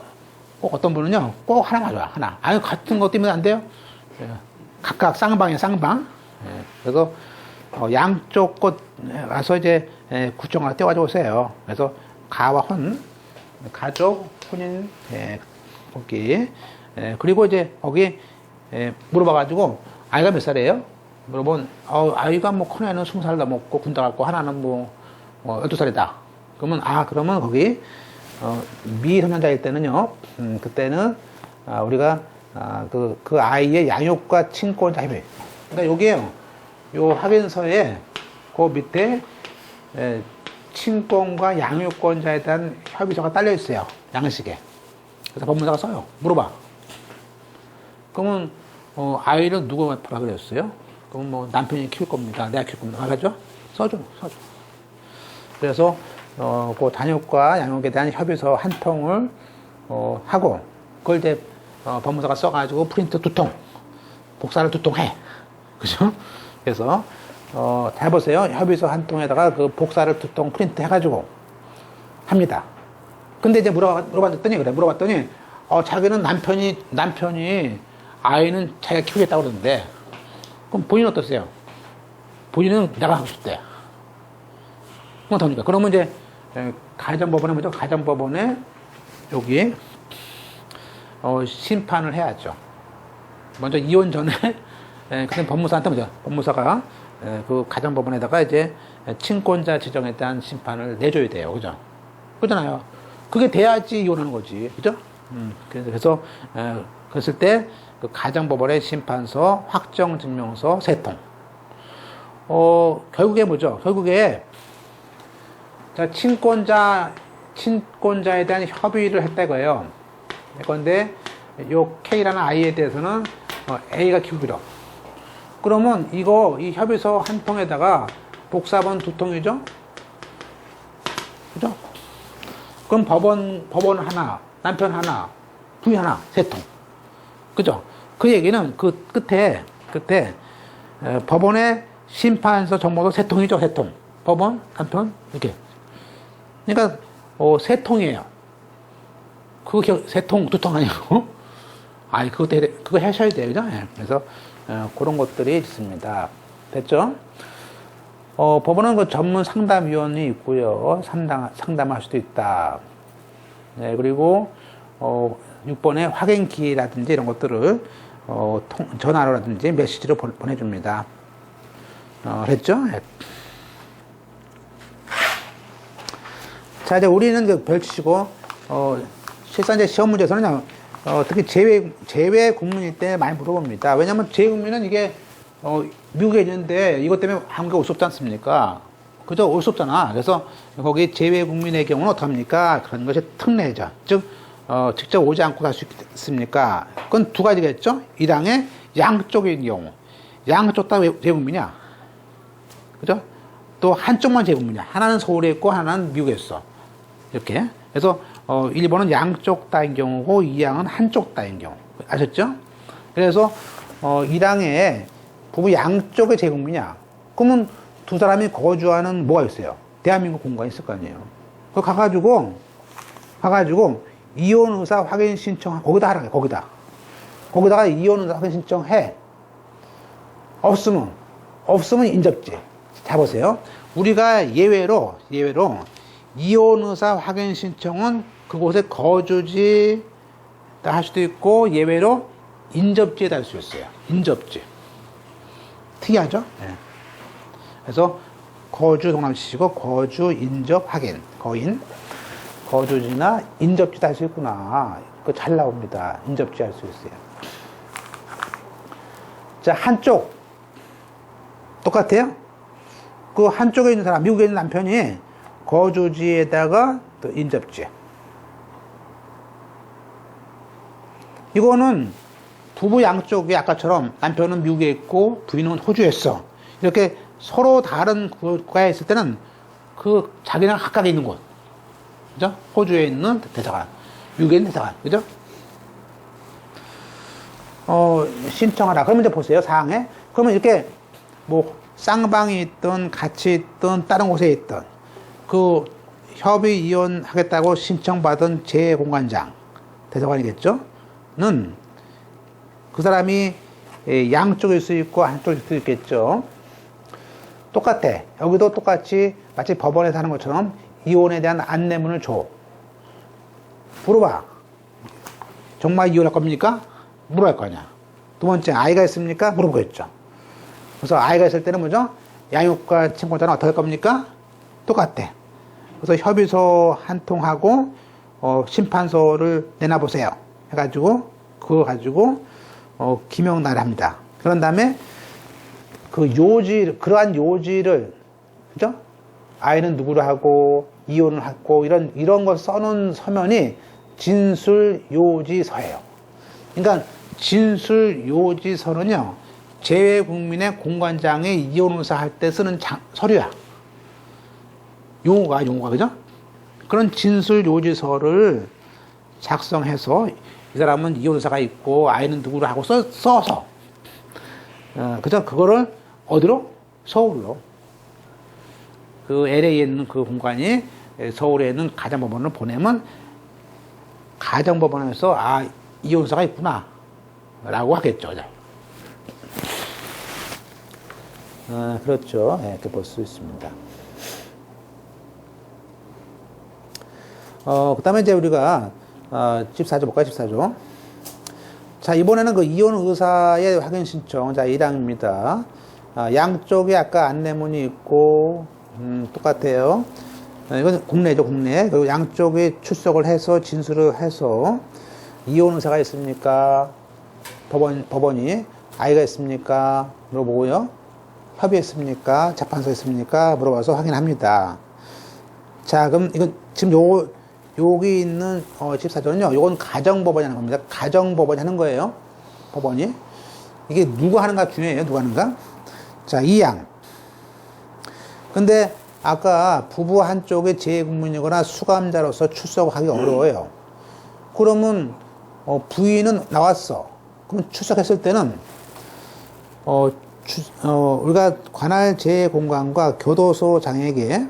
꼭 어떤 분은요, 꼭 하나 가져와, 하나. 아유, 같은 거 띄면 안 돼요? 각각 쌍방이에요, 쌍방. 그래서, 양쪽 것 와서 이제 구청을 떼어가지고 오세요. 그래서, 가와 혼, 가족, 혼인, 거기. 그리고 이제 거기 물어봐가지고, 아이가 몇 살이에요? 물어보면, 아이가 뭐 큰 애는 20살 다 먹고 군대 갔고, 하나는 뭐 12살이다. 그러면, 그러면 거기, 미성년자일 때는요, 그때는, 우리가, 그 아이의 양육과 친권자 협의. 그러니까 여기에요. 요 확인서에, 그 밑에, 친권과 양육권자에 대한 협의서가 딸려 있어요. 양식에. 그래서 법무사가 써요. 물어봐. 그러면, 아이를 누가 보라 그랬어요? 그러면 뭐 남편이 키울 겁니다. 내가 키울 겁니다. 알았죠? 써줘. 그래서, 그 단육과 양육에 대한 협의서 한 통을, 하고, 그걸 이제, 법무사가 써가지고 프린트 2통, 복사를 2통 해. 그죠? 그래서, 잘 보세요. 협의서 한 통에다가 그 복사를 2통 프린트 해가지고 합니다. 근데 이제 물어봤더니, 자기는 남편이 아이는 자기가 키우겠다고 그러는데, 그럼 본인은 어떠세요? 본인은 내가 하고 싶대. 그럼 어떡합니까? 그러면 이제, 가정법원에 뭐죠? 가정법원에 여기, 심판을 해야죠. 먼저 이혼 전에, 그냥 법무사한테 먼저, 법무사가 그 가정법원에다가 이제 친권자 지정에 대한 심판을 내줘야 돼요. 그죠? 그러잖아요. 그게 돼야지 이혼하는 거지. 그죠? 그래서, 그랬을 때, 그 가정법원의 심판서, 확정증명서 3통. 결국에 뭐죠? 결국에, 자, 친권자에 대한 협의를 했다 이거예요. 그런데, 요 K라는 아이에 대해서는, A가 키우기로. 그러면 이 협의서 한 통에다가 복사본 2통이죠? 그죠? 그럼 법원 하나, 남편 하나, 부인 하나, 3통. 그죠? 그 얘기는 그 끝에, 법원의 심판서 정보도 3통이죠, 3통. 법원, 남편, 이렇게. 그러니까, 3통이에요. 그거 3통, 2통 아니고. 그거 하셔야 돼요, 그죠? 그래서, 그런 것들이 있습니다. 됐죠? 법원은 그 전문 상담위원이 있고요. 상담할 수도 있다. 네, 그리고, 6번에 확인기라든지 이런 것들을, 전화로라든지 메시지로 보내줍니다. 됐죠? 네. 자, 이제 우리는 그 별치시고, 실상 이제 시험 문제에서는 특히 제외 국민일 때 많이 물어봅니다. 왜냐면 제외 국민은 이게, 미국에 있는데 이것 때문에 한국에 올 수 없지 않습니까? 그죠? 올 수 없잖아. 그래서 거기 제외 국민의 경우는 어떡합니까? 그런 것이 특례죠. 즉, 직접 오지 않고 갈 수 있습니까? 그건 두 가지겠죠? 1항에 양쪽의 경우. 양쪽 다 제외국민이야. 그죠? 또 한쪽만 제외국민이야. 하나는 서울에 있고 하나는 미국에 있어. 이렇게. 그래서 1번은 양쪽 다인 경우고 2항은 한쪽 다인 경우. 아셨죠? 그래서 1항에 부부 양쪽의 제국민이야. 그러면 두 사람이 거주하는 뭐가 있어요? 대한민국 공간이 있을 거 아니에요. 그 가가지고 이혼 의사 확인 신청 거기다 하라고 해. 거기다. 거기다가 이혼 의사 확인 신청해. 없으면 인접지. 자, 보세요. 우리가 예외로 이혼 의사 확인 신청은 그곳에 거주지 할 수도 있고, 예외로 인접지에다 할 수 있어요. 인접지. 특이하죠? 네. 그래서 거주 동남치시고 거주 인접 확인. 거인. 거주지나 인접지도 할 수 있구나. 그거 잘 나옵니다. 인접지 할 수 있어요. 자, 한쪽. 똑같아요? 그 한쪽에 있는 사람, 미국에 있는 남편이 거주지에다가 또 인접지. 이거는 부부 양쪽이 아까처럼 남편은 미국에 있고 부인은 호주에 있어. 이렇게 서로 다른 국가에 있을 때는 그 자기랑 각각 있는 곳. 그죠? 호주에 있는 대사관, 미국에 있는 대사관. 그죠? 신청하라. 그러면 이제 보세요. 사항에. 그러면 이렇게 뭐 쌍방이 있든 같이 있든 다른 곳에 있든 그 협의 이혼하겠다고 신청받은 재공관장, 대사관이겠죠? 는 그 사람이 양쪽일 수 있고 한쪽일 수도 있겠죠. 똑같아. 여기도 똑같이 마치 법원에서 하는 것처럼 이혼에 대한 안내문을 줘. 물어봐. 정말 이혼할 겁니까? 물어볼 거 아니야. 두 번째, 아이가 있습니까? 물어보겠죠. 그래서 아이가 있을 때는 뭐죠? 양육과 친권자는 어떻게 할 겁니까? 똑같아. 그래서 협의서 한 통하고 심판서를 내놔보세요. 해가지고 그거 가지고 기명날 합니다. 그런 다음에 그러한 요지를, 그죠? 아이는 누구로 하고 이혼을 하고 이런 걸 써놓은 서면이 진술요지서예요. 그러니까 진술요지서는요, 재외국민의 공관장이 이혼 의사할 때 쓰는 서류야. 용어가, 그죠? 그런 진술요지서를 작성해서 이 사람은 이혼 의사가 있고 아이는 누구로 하고 써서 그죠? 그거를 어디로? 서울로. 그 LA에 있는 그 공관이 서울에 있는 가정법원을 보내면 가정법원에서 이혼 의사가 있구나 라고 하겠죠. 그렇죠. 네, 이렇게 볼 수 있습니다. 그 다음에 이제 우리가 14조 볼까요? 14조. 자, 이번에는 그 이혼 의사의 확인 신청. 자, 1항입니다. 양쪽에 아까 안내문이 있고, 똑같아요. 이건 국내죠, 국내. 그리고 양쪽에 출석을 해서 진술을 해서 이혼 의사가 있습니까? 법원이 아이가 있습니까? 물어보고요. 협의했습니까? 재판소 있습니까? 물어봐서 확인합니다. 자, 그럼 이건 지금 여기 있는 14조는요, 요건 가정법원이 하는 겁니다. 가정법원이 하는 거예요. 법원이. 이게 누가 하는가 중요해요. 누가 하는가? 자, 2항. 근데 아까 부부 한쪽에 재외국민이거나 수감자로서 출석하기 어려워요. 그러면 부인은 나왔어. 그럼 출석했을 때는 우리가 관할 재외공관과 교도소장에게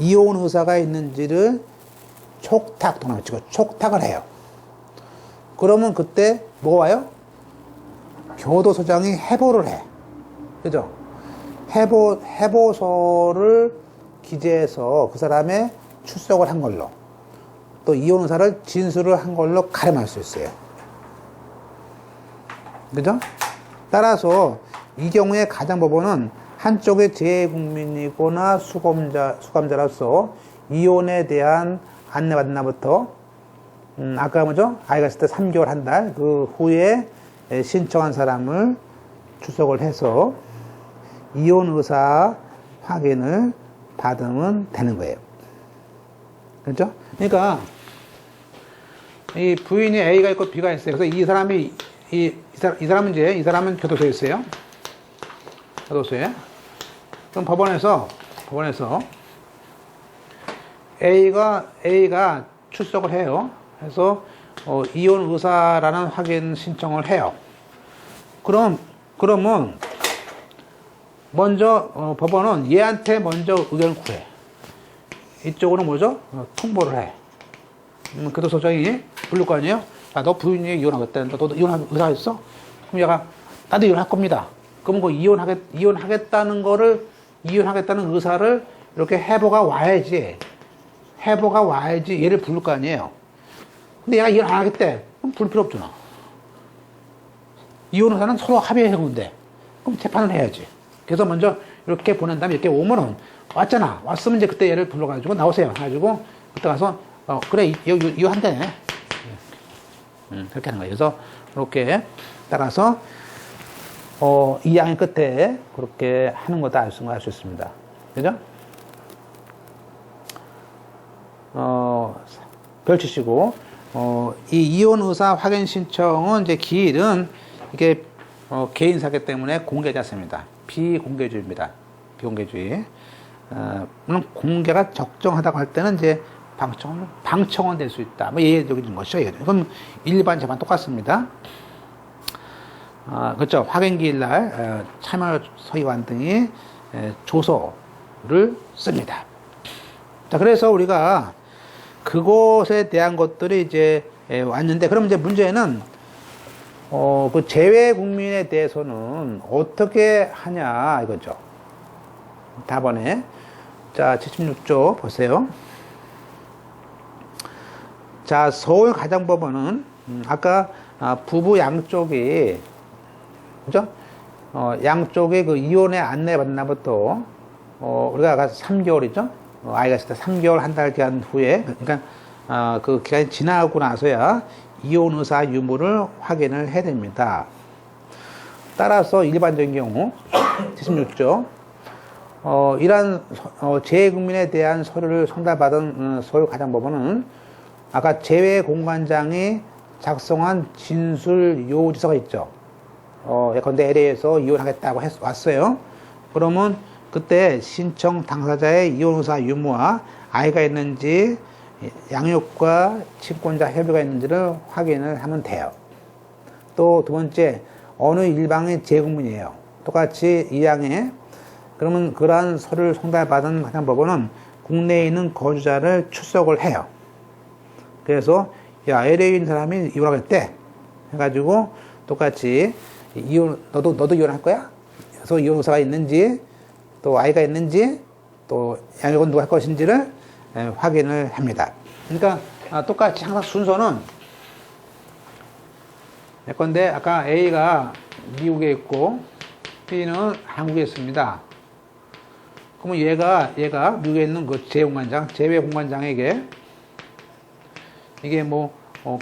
이혼 의사가 있는지를 촉탁을 해요. 그러면 그때 뭐가 와요? 교도소장이 해보를 해. 그죠? 해보서를 기재해서 그 사람의 출석을 한 걸로, 또 이혼 의사를 진술을 한 걸로 가름할 수 있어요. 그죠? 따라서 이 경우에 가정법원은 한쪽의 재외국민이거나 수감자로서 이혼에 대한 안내받은 날부터 아까 뭐죠? 아이가 있을 때 3개월 한 달 그 후에 신청한 사람을 출석을 해서 이혼 의사 확인을 받으면 되는 거예요. 그렇죠? 그러니까 이 부인이 A가 있고 B가 있어요. 그래서 이 사람은 교도소에 있어요. 교도소에. 그럼 법원에서 A가 출석을 해요. 그래서 이혼 의사라는 확인 신청을 해요. 그러면 먼저 법원은 얘한테 먼저 의견을 구해. 이쪽으로 뭐죠? 통보를 해. 교도소장이 부를 거 아니에요? 아, 너 부인이 이혼하겠다는데 너도 이혼할 의사가 있어? 그럼 얘가 나도 이혼할 겁니다. 그러면 그 이혼하겠다는 의사를 이렇게 해보가 와야지 얘를 부를 거 아니에요. 근데 얘가 이혼 안 하겠대. 그럼 부를 필요 없잖아. 이혼 의사는 서로 합의해서 건데 그럼 재판을 해야지. 그래서 먼저 이렇게 보낸 다음에 이렇게 오면은 왔잖아. 왔으면 이제 그때 얘를 불러가지고 나오세요. 해가지고 그때 가서 그래 이혼한대. 그렇게 하는 거예요. 그래서 이렇게 따라서 이양의 끝에 그렇게 하는 거다 알 수 있습니다. 그죠? 별치시고 이 이혼 의사 확인 신청은 이제 기일은 이게 개인 사기 때문에 공개하지 않습니다. 비공개주의입니다. 비공개주의. 물론 공개가 적정하다고 할 때는 이제 방청은 될 수 있다. 뭐 예외적인 것이죠. 그럼 일반 재판 똑같습니다. 그렇죠. 확인기일 날 참여 서기관 등이 조서를 씁니다. 자, 그래서 우리가 그것에 대한 것들이 이제 왔는데, 그럼 이제 문제는 그 재외 국민에 대해서는 어떻게 하냐 이거죠. 답안에 자 76조 보세요. 자, 서울가정법원은 아까 부부 양쪽이 그죠? 양쪽이 그 이혼의 안내 받는 날부터 우리가 아까 3개월이죠? 아이가 있을 때 3개월 한 달 기간 후에, 그러니까 그 기간이 지나고 나서야 이혼 의사 유무를 확인을 해야 됩니다. 따라서 일반적인 경우 76조 이러한 재외국민에 대한 서류를 송달받은 서울가정법원은 아까 재외공관장이 작성한 진술 요지서가 있죠. 예컨대 LA에서 이혼하겠다고 왔어요. 그러면 그때 신청 당사자의 이혼 의사 유무와 아이가 있는지 양육과 친권자 협의가 있는지를 확인을 하면 돼요. 또 두 번째, 어느 일방의 재국민이에요. 똑같이 이 양에 그러면 그러한 서류를 송달받은 가정법원은 국내에 있는 거주자를 출석을 해요. 그래서 야, LA에 있는 사람이 이혼하겠대 해가지고 똑같이 너도 이혼할 거야? 그래서 이혼 의사가 있는지 또 아이가 있는지 또 양육은 누가 할 것인지를 확인을 합니다. 그러니까 똑같이 항상 순서는 예컨대 아까 A가 미국에 있고 B는 한국에 있습니다. 그러면 얘가 미국에 있는 그 재외공관장에게 이게 뭐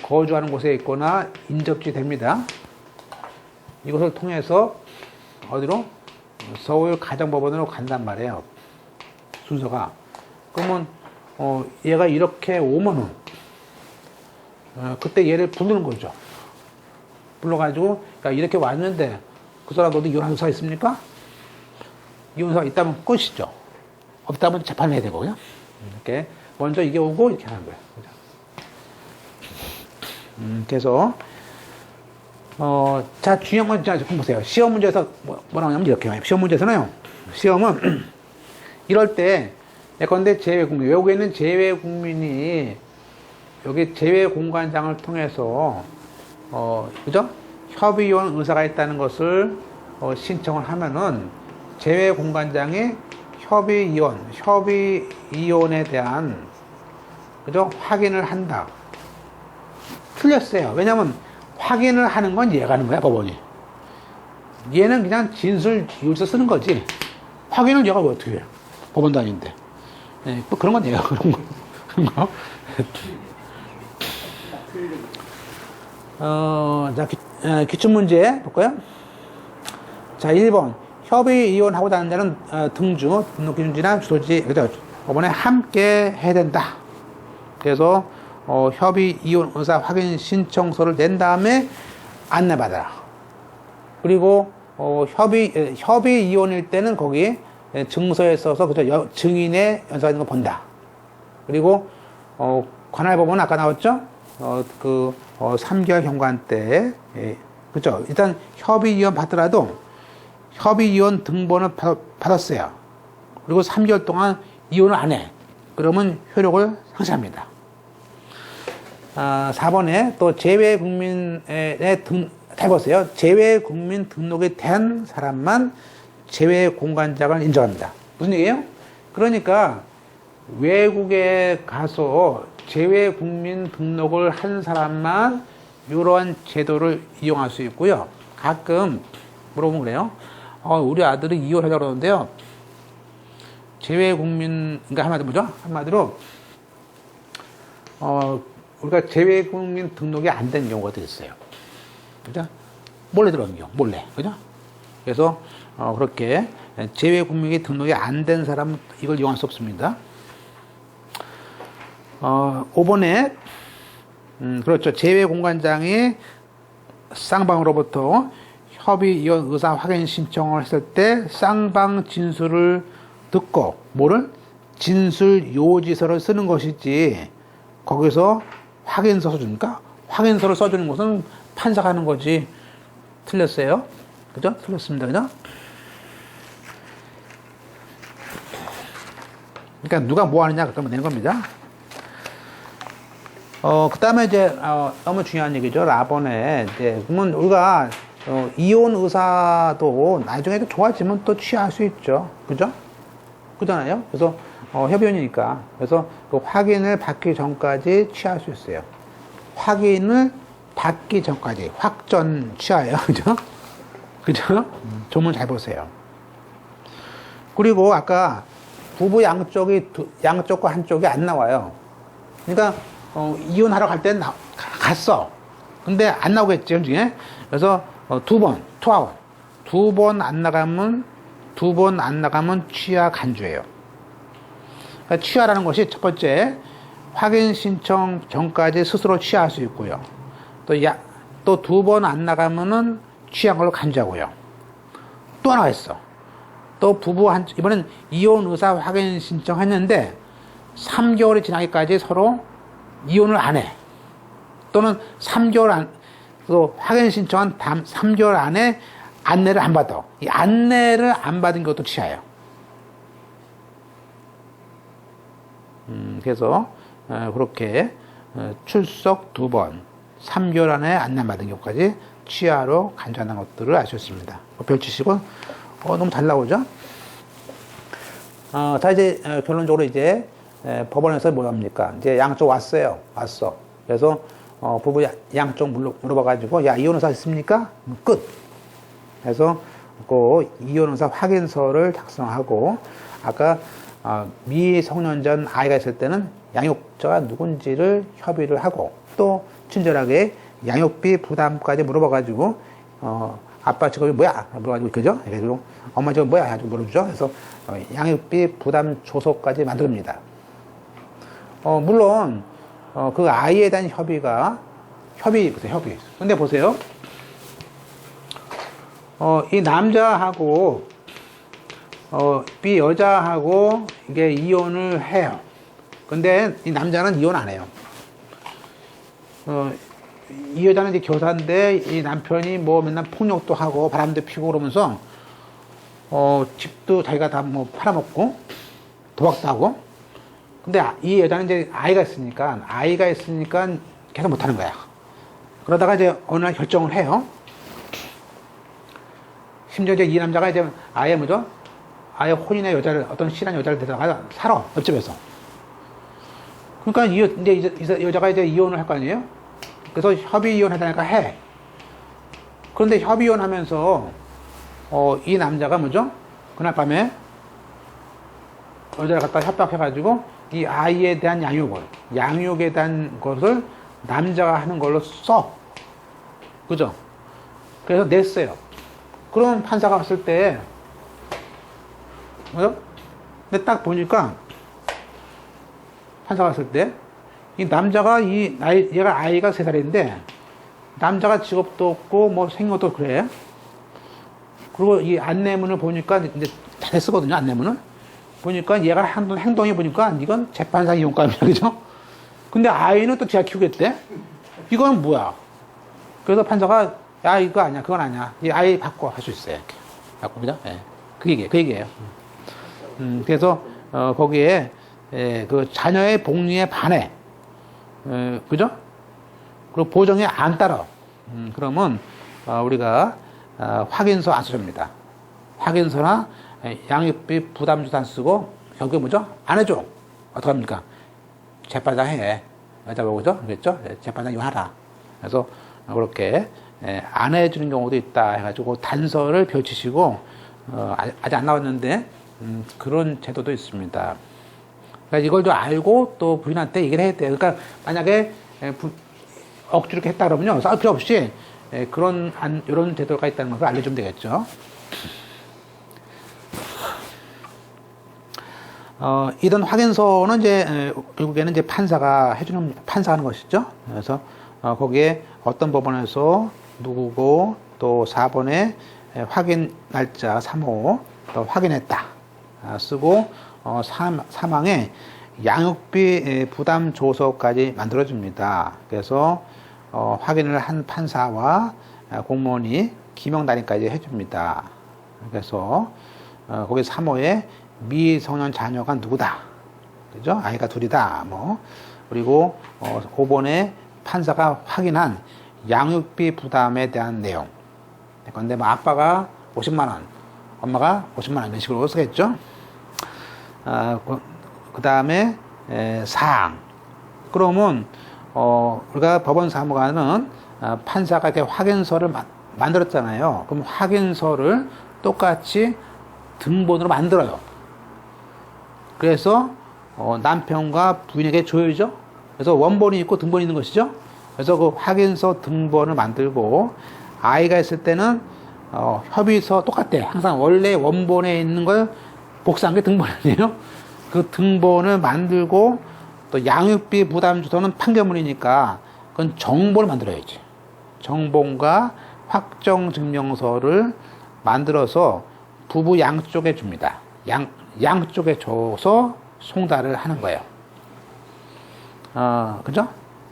거주하는 곳에 있거나 인접지 됩니다. 이것을 통해서 어디로? 서울 가정법원으로 간단 말이에요. 순서가. 그러면 얘가 이렇게 오면은 그때 얘를 부르는 거죠. 불러가지고 야, 이렇게 왔는데 그 사람 너도 이혼한 의사가 있습니까? 이혼 의사가 있다면 끝이죠. 없다면 재판을 해야 되고요. 이렇게 먼저 이게 오고 이렇게 하는 거예요. 그래서 자, 중요한 건 자, 보세요. 시험 문제에서 뭐라고 하냐면 이렇게 해요. 시험 문제에서는요. 시험은 이럴 때 예컨대 재외국민, 외국에 있는 재외국민이 여기 재외공관장을 통해서 그죠? 협의이혼 의사가 있다는 것을 신청을 하면은 재외공관장이 협의이혼에 대한 그죠? 확인을 한다. 틀렸어요. 왜냐면 확인을 하는 건 얘가 하는 거야, 법원이. 얘는 그냥 진술 요지서 쓰는 거지. 확인을 얘가 왜 어떻게 해? 법원도 아닌데. 네, 뭐 그런 건 얘가 그런 거. 자, 기출문제 볼까요? 자, 1번. 협의 이혼하고자 하는 자는 등주, 등록기준지나 주소지, 그죠? 법원에 함께 해야 된다. 그래서 협의 이혼 의사 확인 신청서를 낸 다음에 안내받아라. 그리고 협의 이혼일 때는 거기 증서에 써서 그죠? 증인의 연서가 있는 거 본다. 그리고 관할법원은 아까 나왔죠? 3개월 경관 때 그죠? 일단 협의 이혼 받더라도 협의 이혼 등본을 받았어요. 그리고 3개월 동안 이혼을 안 해. 그러면 효력을 상실합니다. 4번에 또 재외국민의 잘 보세요. 재외국민 등록이 된 사람만 재외공관장을 인정합니다. 무슨 얘기예요? 그러니까 외국에 가서 재외국민 등록을 한 사람만 이러한 제도를 이용할 수 있고요. 가끔 물어보면 그래요. 우리 아들이 이혼하려고 그러는데요. 재외국민, 그러니까 한마디로 뭐죠? 한마디로, 우리가 재외국민 등록이 안 된 경우가 있어요. 그죠? 몰래 들어간 경우, 몰래. 그죠? 그래서, 그렇게 재외국민이 등록이 안 된 사람은 이걸 이용할 수 없습니다. 5번에, 그렇죠. 재외공관장이 쌍방으로부터 협의 이혼 의사 확인 신청을 했을 때 쌍방 진술을 듣고 뭐를 진술 요지서를 쓰는 것이지 거기서 확인서 써줍니까? 확인서를 써주는 것은 판사가 하는 거지. 틀렸어요. 그죠? 틀렸습니다. 그죠? 그러니까 누가 뭐 하느냐 그러면 되는 겁니다. 그 다음에 이제, 너무 중요한 얘기죠. 라번에, 이제, 그러면 우리가, 이혼 의사도 나중에도 좋아지면 또 취할 수 있죠. 그죠? 그잖아요? 그래서, 협의원이니까. 그래서 그 확인을 받기 전까지 취할 수 있어요. 확인을 받기 전까지. 확전 취하예요. 그죠? 그죠? 조문 잘 보세요. 그리고 아까 부부 양쪽과 한쪽이 안 나와요. 그러니까, 이혼하러 갈 때는 갔어. 근데 안 나오겠지, 그 중에. 그래서, 두 번 안 나가면 취하 간주예요. 그러니까 취하라는 것이 첫 번째, 확인 신청 전까지 스스로 취하할 수 있고요. 또 두 번 안 나가면은 취한 걸로 간주하고요. 또 하나가 있어. 또 이번엔 이혼 의사 확인 신청했는데, 3개월이 지나기까지 서로 이혼을 안 해. 또는 3개월 또 확인 신청한 3개월 안에 안내를 안 받아. 이 안내를 안 받은 것도 취하예요. 그래서, 그렇게, 출석 2번, 3개월 안에 안내 안 받은 경우까지 취하로 간주하는 것들을 알 수 있습니다. 별 치시고, 너무 잘 나오죠? 자, 이제, 결론적으로 이제, 법원에서 뭐 합니까? 이제 양쪽 왔어. 그래서, 부부 양쪽 물어봐가지고, 야, 이혼의사 있습니까? 끝. 그래서, 그 이혼의사 확인서를 작성하고, 아까, 미성년전 아이가 있을 때는 양육자가 누군지를 협의를 하고, 또, 친절하게 양육비 부담까지 물어봐가지고, 아빠 직업이 뭐야? 물어가지고, 그죠? 그래가지고, 엄마 직업이 뭐야? 해가지고 물어주죠. 그래서, 양육비 부담 조서까지 만듭니다. 물론, 그 아이에 대한 협의. 근데 보세요. 이 남자하고, 이 여자하고, 이게 이혼을 해요. 근데 이 남자는 이혼 안 해요. 이 여자는 이제 교사인데, 이 남편이 뭐 맨날 폭력도 하고, 바람도 피고 그러면서, 집도 자기가 다 뭐 팔아먹고, 도박도 하고, 근데 이 여자는 이제 아이가 있으니까 계속 못하는 거야. 그러다가 이제 어느 날 결정을 해요. 심지어 이제 이 남자가 이제 아예 혼인의 여자를, 어떤 신한 여자를 데려다가 살아, 옆집에서. 그러니까 이 여자가 이제 이혼을 할 거 아니에요? 그래서 협의 이혼하다니까 해. 그런데 협의 이혼하면서, 이 남자가 그날 밤에 여자를 갖다 협박해가지고, 이 아이에 대한 양육에 대한 것을 남자가 하는 걸로 써. 그죠? 그래서 냈어요. 그럼 판사가 왔을 때, 그죠? 근데 딱 보니까, 판사가 왔을 때, 이 남자가 얘가 아이가 3살인데, 남자가 직업도 없고, 뭐 생긴 것도 그래. 그리고 이 안내문을 보니까, 이제 잘 쓰거든요, 안내문을. 보니까 얘가 하는 행동이 보니까 이건 재판상 이혼감이야, 그죠? 근데 아이는 또 제가 키우겠대? 이건 뭐야? 그래서 판사가, 야, 이거 아니야, 그건 아니야. 이 아이 바꿔 할 수 있어요, 이렇게. 바꿔, 그죠? 예. 그 얘기예요. 그래서, 거기에, 그 자녀의 복리에 반해. 그죠? 그리고 보정이 안 따라. 그러면 우리가 확인서 안 써줍니다. 확인서나 양육비 부담주도 안 쓰고 여기 뭐죠? 안 해줘. 어떡합니까? 재판장 해. 여자보고 그죠? 그랬죠? 재판장 이거 하라. 그래서 그렇게 안 해주는 경우도 있다 해가지고 단서를 펼치시고 아직 안 나왔는데 그런 제도도 있습니다. 그러니까 이걸 좀 알고 또 부인한테 얘기를 해야 돼요. 그러니까 만약에 억지로 이렇게 했다 그러면요 싸울 필요 없이 그런 이런 제도가 있다는 것을 알려주면 되겠죠. 이런 확인서는 이제 결국에는 이제 판사가 판사하는 것이죠. 그래서 거기에 어떤 법원에서 누구고 또 4번에 확인 날짜 3호 또 확인했다 쓰고 사망에 양육비 부담 조서까지 만들어줍니다. 그래서 확인을 한 판사와 공무원이 기명 단위까지 해줍니다. 그래서 거기 3호에 미성년 자녀가 누구다, 그죠? 아이가 둘이다, 뭐. 그리고 5번에 판사가 확인한 양육비 부담에 대한 내용. 근데 뭐 아빠가 50만 원, 엄마가 50만 원 이런 식으로 쓰겠죠? 그 다음에 사항. 그러면 우리가 법원 사무관은 판사가 이렇게 확인서를 만들었잖아요. 그럼 확인서를 똑같이 등본으로 만들어요. 그래서 남편과 부인에게 줘야죠. 그래서 원본이 있고 등본이 있는 것이죠. 그래서 그 확인서 등본을 만들고 아이가 있을 때는 협의서 똑같아. 항상 원래 원본에 있는 걸 복사한 게 등본 아니에요. 그 등본을 만들고 또 양육비 부담 주소는 판결문이니까 그건 정본을 만들어야지. 정본과 확정증명서를 만들어서 부부 양쪽에 줍니다. 양쪽에 줘서 송달을 하는 거예요. 그죠?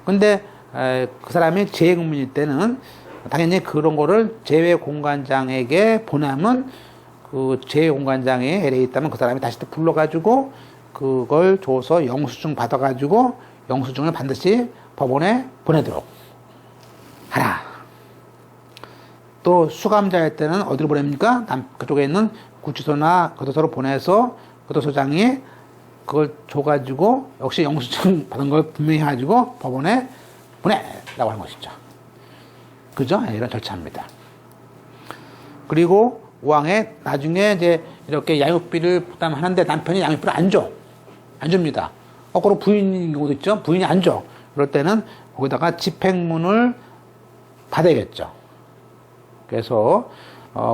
근데 그 사람이 재외근무일 때는 당연히 그런 거를 재외공관장에게 보내면 그 재외공관장이 LA에 있다면 그 사람이 다시 또 불러가지고 그걸 줘서 영수증 받아가지고 영수증을 반드시 법원에 보내도록 하라. 또 수감자일 때는 어디로 보냅니까? 그쪽에 있는 구치소나 교도소로 보내서 교도소장이 그걸 줘가지고 역시 영수증 받은 걸 분명히 해가지고 법원에 보내라고 하는 것이죠. 그죠? 이런 절차입니다. 그리고 우왕에 나중에 이제 이렇게 양육비를 부담하는데 남편이 양육비를 안 줘. 안 줍니다. 거꾸로 부인인 경우도 있죠. 부인이 안 줘. 그럴 때는 거기다가 집행문을 받아야겠죠. 그래서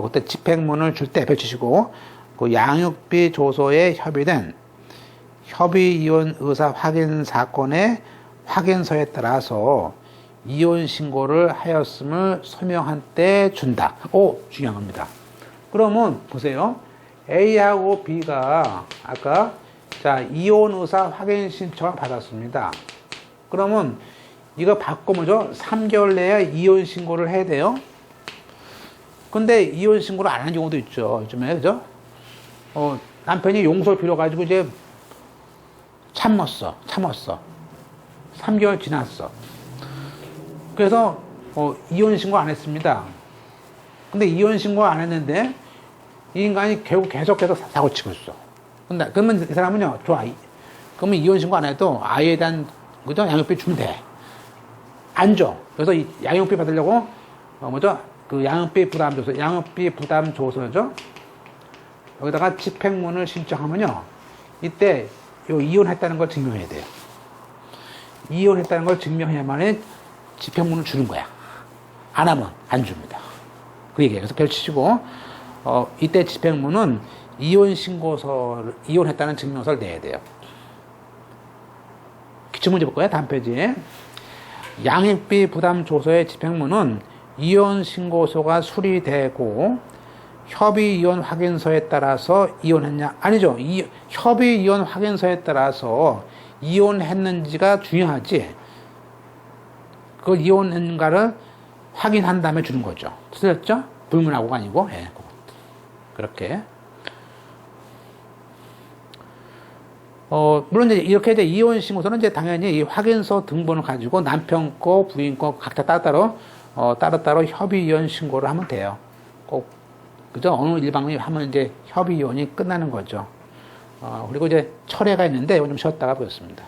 그때 집행문을 줄 때 펼치시고 그 양육비 조서에 협의된 협의 이혼 의사 확인 사건의 확인서에 따라서 이혼 신고를 하였음을 서명한 때 준다. 중요한 겁니다. 그러면 보세요. A하고 B가 아까 이혼 의사 확인 신청을 받았습니다. 그러면 이거 받고 뭐죠? 3개월 내에 이혼 신고를 해야 돼요. 근데 이혼 신고를 안 하는 경우도 있죠. 요즘에, 그죠? 남편이 용서를 빌어가지고 이제 참았어. 3개월 지났어. 그래서, 이혼 신고 안 했습니다. 근데 이혼 신고 안 했는데, 이 인간이 결국 계속해서 사고 치고 있어. 근데, 그러면 이 사람은요, 좋아. 그러면 이혼 신고 안 해도 아이에 대한, 그죠? 양육비 주면 돼. 안 줘. 그래서 이 양육비 받으려고, 뭐죠? 그 양육비 부담 조서죠. 여기다가 집행문을 신청하면요. 이때 이혼했다는 걸 증명해야 돼요. 이혼했다는 걸 증명해야만 집행문을 주는 거야. 안 하면 안 줍니다. 그 얘기예요. 그래서 펼치시고 이때 집행문은 이혼했다는 증명서를 내야 돼요. 기출문제 볼 거예요. 다음 페이지에. 양육비 부담 조서의 집행문은 이혼 신고서가 수리되고 협의 이혼 확인서에 따라서 이혼했냐? 아니죠. 협의 이혼 확인서에 따라서 이혼했는지가 중요하지. 그 이혼했는가를 확인한 다음에 주는 거죠. 틀렸죠? 불문하고가 아니고. 그렇게. 물론 이제 이렇게 이제 이혼 신고서는 이제 당연히 이 확인서 등본을 가지고 남편 거, 부인 거 각자 따로따로 협의 이혼 신고를 하면 돼요. 꼭, 그죠? 어느 일방이 하면 이제 협의 이혼이 끝나는 거죠. 그리고 이제 철회가 있는데 이거 좀 쉬었다가 보겠습니다.